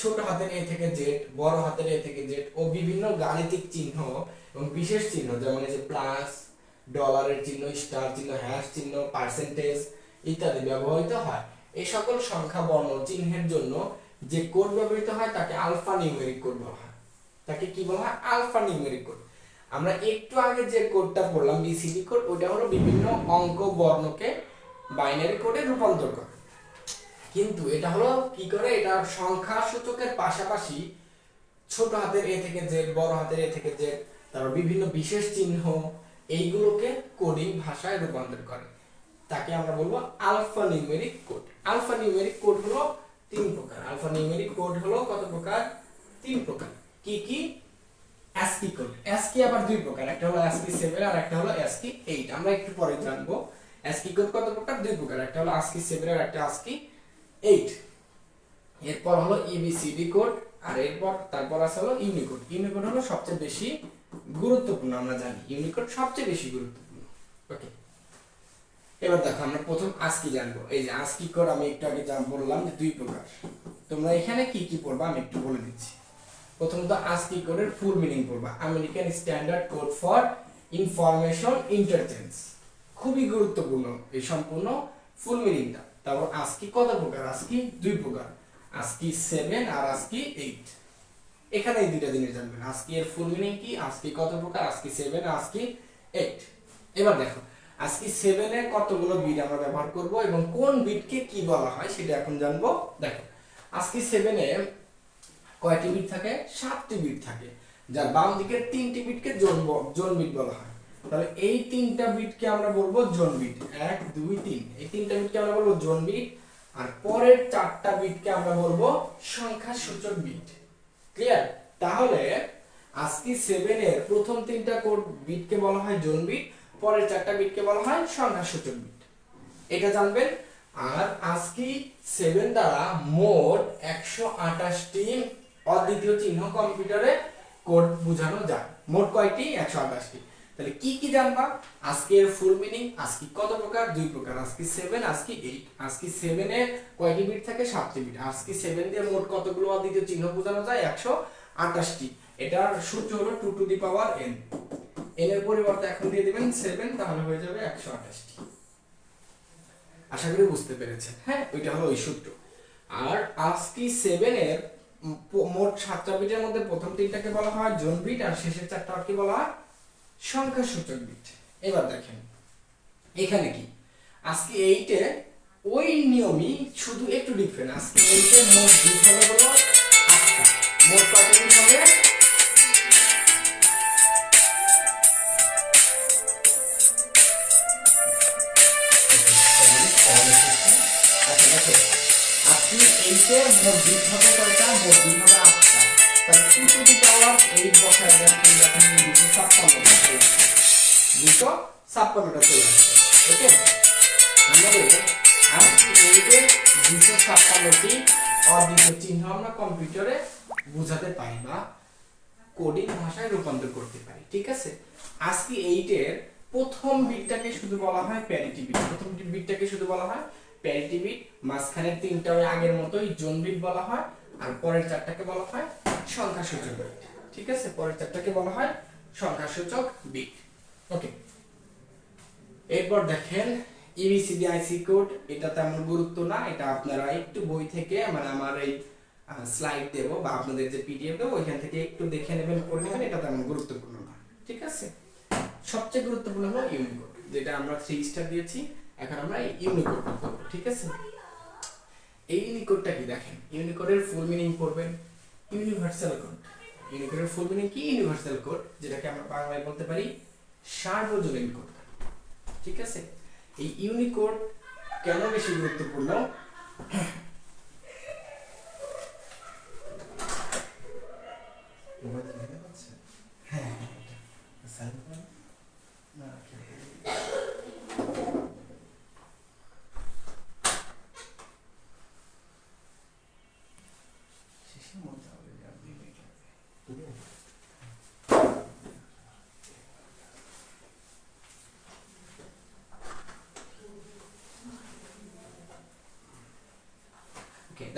ছোট হাতের এ থেকে জেড, বড় হাতের এ থেকে জেড ও বিভিন্ন গাণিতিক চিহ্ন এবং বিশেষ চিহ্ন, যেমন এই যে প্লাস, ডলারের চিহ্ন, স্টার চিহ্ন, হ্যাশ চিহ্ন, পার্সেন্টেজ ইত্যাদি ব্যবহৃত হয়। এই সকল সংখ্যা বর্ণ চিহ্নের জন্য যে কোড ব্যবহৃত হয় তাকে আলফা নিউমেরিক কোড বলা হয়। তাকে কি বলা হয়? Alpha numeric code. আমরা একটু আগে যে কোডটা পড়লাম বিসিডি কোড, ওটা হলো বিভিন্ন অঙ্ক বর্ণকে বাইনারি কোডে রূপান্তর করে। কিন্তু এটা হলো কি করে, এটা সংখ্যা সূচকের পাশাপাশি ছোট হাতের এ থেকে জেড, বড় হাতের এ থেকে জেড, তারপর বিভিন্ন বিশেষ চিহ্ন, এইগুলোকে কোডিং ভাষায় রূপান্তর করে। তাকে আমরা বলবো alpha numeric code. Alpha numeric code হলো 3 প্রকার। আলফা নিউমেরিক কোড হলো কত প্রকার? 3 প্রকার। কি কি? ASCII code. ASCII আবার 2 প্রকার, একটা হলো ASCII 7 আর একটা হলো ASCII 8। আমরা একটু পরে জানবো ASCII কোড কত প্রকার। 2 প্রকার, একটা হলো ASCII 7 আর একটা ASCII 8। এরপর হলো EBCD কোড, আর এরপর তারপর আছে হলো ইউনিকোড। ইউনিকোড হলো সবচেয়ে বেশি গুরুত্বপূর্ণ, আমরা জানি ইউনিকোড সবচেয়ে বেশি গুরুত্বপূর্ণ। ওকে, এবার দেখো আমরা প্রথম ASCII জানবো। এই যে ASCII কোড আমি একটু আগে বললাম যে 2 প্রকার। তোমরা এখানে কি কি পড়বা আমি একটু বলে দিচ্ছি। প্রথমত ASCII কোডের ফুল মিনিং পড়বা, American standard code for information interchange. খুবই গুরুত্বপূর্ণ এই সম্পূর্ণ ফুল মিনিংটা। তারপর ASCII কত প্রকার? ASCII 2 প্রকার, ASCII 7 আর ASCII 8। এখানে এই দুইটা জিনিস জানবেন, ASCII এর ফুল মিনিং কি, ASCII কত প্রকার, ASCII 7 আর ASCII 8। এবার দেখো ASCII 7 এর কতগুলো বিট আমরা ব্যবহার করব এবং কোন বিটকে কি বলা হয় সেটা এখন জানবো। দেখো ASCII 7 এ কয়টি বিট থাকে? 7টি বিট থাকে, যার বাম দিকের 3টি বিটকে জোন বিট বলা হয়। তাহলে এই 3টা বিটকে আমরা বলবো জোন বিট, 1 2 3। এই 3টা বিটকে আমরা বলবো জোন বিট, আর পরের 4টা বিটকে আমরা বলবো সংখ্যা সূচক বিট। ক্লিয়ার? তাহলে ASCII 7 এর প্রথম 3টা কোড বিটকে বলা হয় জোন বিট, পরের 4টা বিটকে বলা হয় সংখ্যা সূচক বিট। এটা জানবেন। আর ASCII 7 দ্বারা মোট 128টি অদ্বিতীয় চিহ্ন কম্পিউটারে কোড বোঝানো যায়। মোট কয়টি? 128টি। তাহলে কি কি জানবা? ASCII এর ফুল মিনিং, ASCII কত প্রকার? 2 প্রকার, ASCII 7 ASCII 8। ASCII 7 এ কয়টি বিট থাকে? 7টি বিট। ASCII 7 দিয়ে মোট কতগুলো অদ্বিতীয় চিহ্ন বোঝানো যায়? 128টি। এটার সূত্র হলো 2 to the power n। n এর পরিবর্তে এখন দিয়ে দিবেন 7, তাহলে হয়ে যাবে 128টি। আশা করি বুঝতে পেরেছেন। হ্যাঁ, ওইটা হলো ওই সূত্র। আর ASCII 7 এর মোট 7টা বিটের মধ্যে প্রথম 3টাকে বলা হয় জোন বিট, আর শেষের 4টাকে বলা হয় সংখ্যা সূচক বিট। এবার দেখেন এখানে কি ASCII 8 এ ওই নিয়মই, শুধু একটু ডিফারেন্ট। ASCII 8 এর মোট বিট হলো 8টা। মোট কয়টা বিট হবে? ASCII 8 এর মোট বিট হবে কয়টা? মোট বিট হবে 8টা। তাহলে 2 টু দি পাওয়ার 8 বসায় দেন, দেখেন 256টা চলে আসছে। 256টা চলে আসছে। ওকে, আমাদের ASCII 8 এর 256টি অদ্বিতীয় চিহ্ন আমরা কম্পিউটারে বোঝাতে পারি বা কোডিং ভাষায় রূপান্তর করতে পারি। ঠিক আছে, ASCII 8 এর প্রথম বিটটাকে শুধু বলা হয় প্যারিটি বিট। প্রথম বিটটাকে শুধু বলা হয় প্যারিটি বিট, মাঝখানের 3টা ওই আগের মতোই জোন বিট বলা হয়, আর পরের 4টাকে বলা হয় সংখ্যা সূচক বিট। ঠিক আছে, পরের 4টাকে বলা হয় সংখ্যা সূচক বিট। ওকে, এরপর দেখেন EBCDIC কোড। এটা তেমন গুরুত্ব না, এটা আপনারা একটু বই থেকে, মানে আমার এই স্লাইড দেব বা আপনাদের যে PDF দেব ওইখান থেকে একটু দেখে নেবেন, পড়ে নেবেন। এটা তেমন গুরুত্বপূর্ণ না। ঠিক আছে, সবচেয়ে গুরুত্বপূর্ণ হলো ইউনিকোড, যেটা আমরা 3 স্টার দিয়েছি। এখন আমরা এই ইউনিকোড করব। ঠিক আছে, এই ইউনিকোডটা কি দেখেন, ইউনিকোডের ফুল মিনিং পড়বেন, ইউনিভার্সাল কোড। ইউনিকোডের ফুল মিনিং কি? ইউনিভার্সাল কোড, যেটাকে আমরা বাংলায় বলতে পারি সার্বজনীন কোড। ঠিক আছে, এই ইউনিকোড কেন বেশি গুরুত্বপূর্ণ? হ্যাঁ,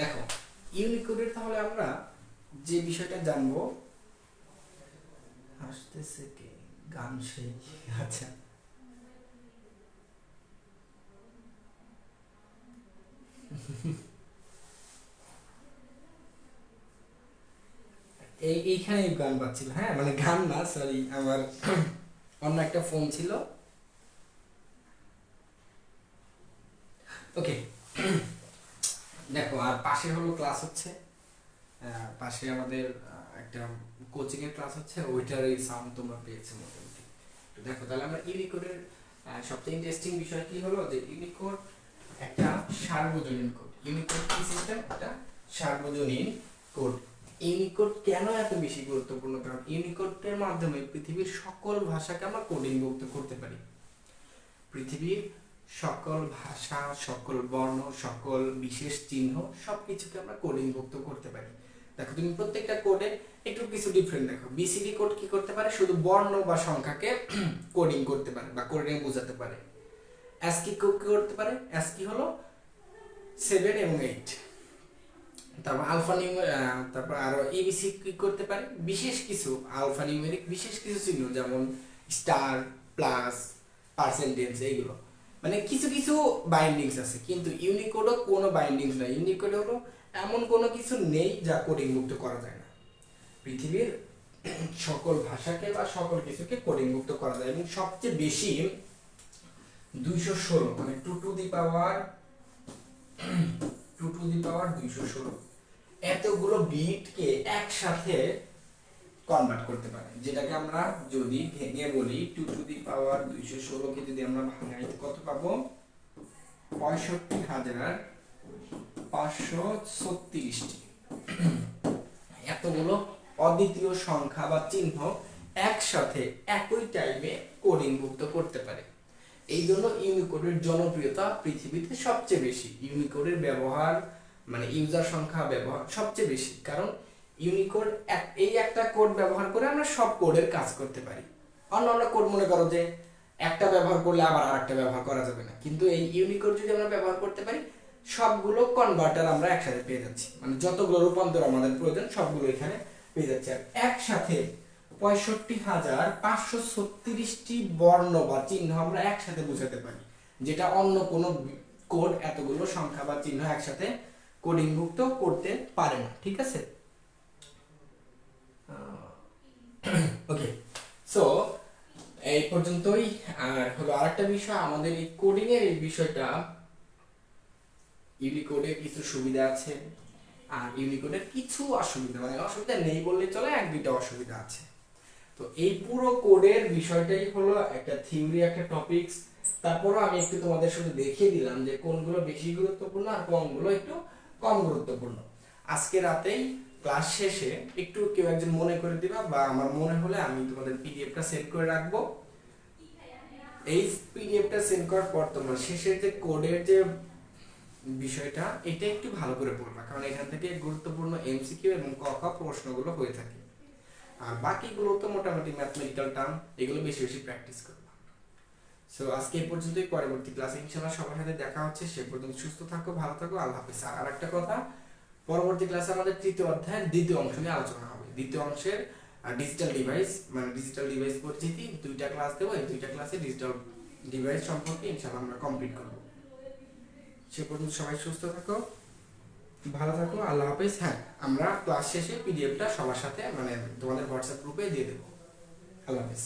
দেখো ইউনিকোডের তাহলে আমরা যে বিষয়টা জানবো, আসতেছে কে গান সেই, আচ্ছা এইখানে গান বাজছিল। হ্যাঁ মানে গান না, সরি, আমার অন্য একটা ফোন ছিল। ওকে, দেখো আর পাশে হলো ক্লাস হচ্ছে, পাশে আমাদের একটা কোচিং এর ক্লাস হচ্ছে, ওইটার এই সাউন্ড তোমরা পেয়েছো মোটামুটি। দেখো তাহলে আমরা ইউনিকোডের সবচেয়ে ইন্টারেস্টিং বিষয় কি হলো, যে ইউনিকোড একটা সার্বজনীন কোড। ইউনিকোড কি সিস্টেম? একটা সার্বজনীন কোড। ইউনিকোড কেন এত বেশি গুরুত্বপূর্ণ? কারণ ইউনিকোডের মাধ্যমে পৃথিবীর সকল ভাষাকে আমরা কোডিংভুক্ত করতে পারি। পৃথিবীর সকল ভাষা, সকল বর্ণ, সকল বিশেষ চিহ্ন সবকিছুকে আমরা কোডিংভুক্ত করতে পারি। দেখো তুমি প্রত্যেকটা কোডে একটু কিছু ডিফারেন্ট দেখো। বিসিডি কোড কি করতে পারে? শুধু বর্ণ বা সংখ্যাকে কোডিং করতে পারে বা কোডিং বোঝাতে পারে। অ্যাসকি কোড কি করতে পারে? অ্যাসকি হলো 7 এবং 8। তারপর আলফা তারপর আরো এবিসি কি করতে পারে? বিশেষ কিছু আলফা নিউমেরিক বিশেষ কিছু চিহ্ন, যেমন স্টার, প্লাস, পার্সেন্টেজ, এইগুলো মানে কিছু কিছু বাইন্ডিংস আছে। কিন্তু ইউনিকোডও কোনো বাইন্ডিংস নাই। ইউনিকোড হলো এমন কোনো কিছু নেই যা কোডিং মুক্ত করা যায় না। পৃথিবীর সকল ভাষাকে বা সকল কিছুকে কোডিং মুক্ত করা যায়, এবং সবচেয়ে বেশি 216 মানে 2 টু দি পাওয়ার 216 এতগুলো বিটকে একসাথে কনভার্ট করতে পারে, যেটাকে আমরা যদি ভেঙে বলি 2 টু দি পাওয়ার 216 কে যদি আমরা ভাঙাই কত পাবো? 65,536টি। এতগুলো অদ্বিতীয় সংখ্যা বা চিহ্ন একসাথে একই টাইমে কোডিংভুক্ত করতে পারে। এই জন্য ইউনিকোডের জনপ্রিয়তা পৃথিবীতে সবচেয়ে বেশি। ইউনিকোডের ব্যবহার মানে ইউজার সংখ্যা ব্যবহার সবচেয়ে বেশি, কারণ ইউনিকোড এই একটা কোড ব্যবহার করে আমরা সব কোডের কাজ করতে পারি। অন্য কোড মনে করো যে একটা ব্যবহার করলে আবার আরেকটা ব্যবহার করা যাবে না, কিন্তু এই ইউনিকোড যদি আমরা ব্যবহার করতে পারি, সবগুলো কনভার্টার আমরা একসাথে পেয়ে যাচ্ছি। মানে যতগুলো রূপান্তর আমাদের প্রয়োজন সবগুলো এখানে পেয়ে যাচ্ছি। আর একসাথে 65,536টি বর্ণ বা চিহ্ন আমরা একসাথে বোঝাতে পারি, যেটা অন্য কোনো কোড এতগুলো সংখ্যা বা চিহ্ন একসাথে কোডিংভুক্ত করতে পারে না। ঠিক আছে, ওকে, সো এই পর্যন্তই। আর হলো আরেকটা বিষয়, আমাদের এই কোডিং এর এই বিষয়টা, ইউনিকোডে কিছু সুবিধা আছে আর ইউনিকোডের কিছু অসুবিধা, মানে অসুবিধা নেই বললে চলে, 1-2টা অসুবিধা আছে। তো এই পুরো কোডের বিষয়টাই হলো একটা থিওরি, একটা টপিকস। তারপরও আমি একটু তোমাদের সাথে দেখিয়ে দিলাম যে কোনগুলো বেশি গুরুত্বপূর্ণ আর কোনগুলো একটু কম গুরুত্বপূর্ণ। আজকে রাতেই ক্লাস শেষে একটু কেউ একজন মনে করে দিবা, বা আমার মনে হলে আমি তোমাদের পিডিএফটা সেন্ড করে রাখবো। এই পিডিএফটা সেন্ড করার পর তোমরা শেষের যে কোডের যে বিষয়টা, এটা একটু ভালো করে পড়বা, কারণ এখান থেকে গুরুত্বপূর্ণ এমসিকিউ এবং ক খ প্রশ্নগুলো হয়ে থাকে। আর বাকিগুলো তো মোটামুটি ম্যাথমেটিক্যাল টার্ম, এগুলো বেশি বেশি প্র্যাকটিস করবা। সো আজকে এই পর্যন্তই, পরবর্তী ক্লাসে ইনশাআল্লাহ সবার সাথে দেখা হচ্ছে। সে পর্যন্ত সুস্থ থাকো, ভালো থাকো, আল্লাহ হাফেজ। আর একটা কথা, পরবর্তী ক্লাসে আমাদের 3য় অধ্যায়ের 2য় অংশ নিয়ে আলোচনা হবে। 2য় অংশের ডিজিটাল ডিভাইস, মানে ডিজিটাল ডিভাইস পরিচিতি, 2টা ক্লাস দেবো। এই 2টা ক্লাসে ডিজিটাল ডিভাইস সম্পর্কে ইনশাআল্লাহ আমরা কমপ্লিট করব। সে পর্যন্ত সবাই সুস্থ থাকো, ভালো থাকো, আল্লাহ হাফেজ। হ্যাঁ, আমরা ক্লাস শেষে পিডিএফটা সবার সাথে মানে তোমাদের হোয়াটসঅ্যাপ গ্রুপে দিয়ে দেবো। আল্লাহ হাফেজ।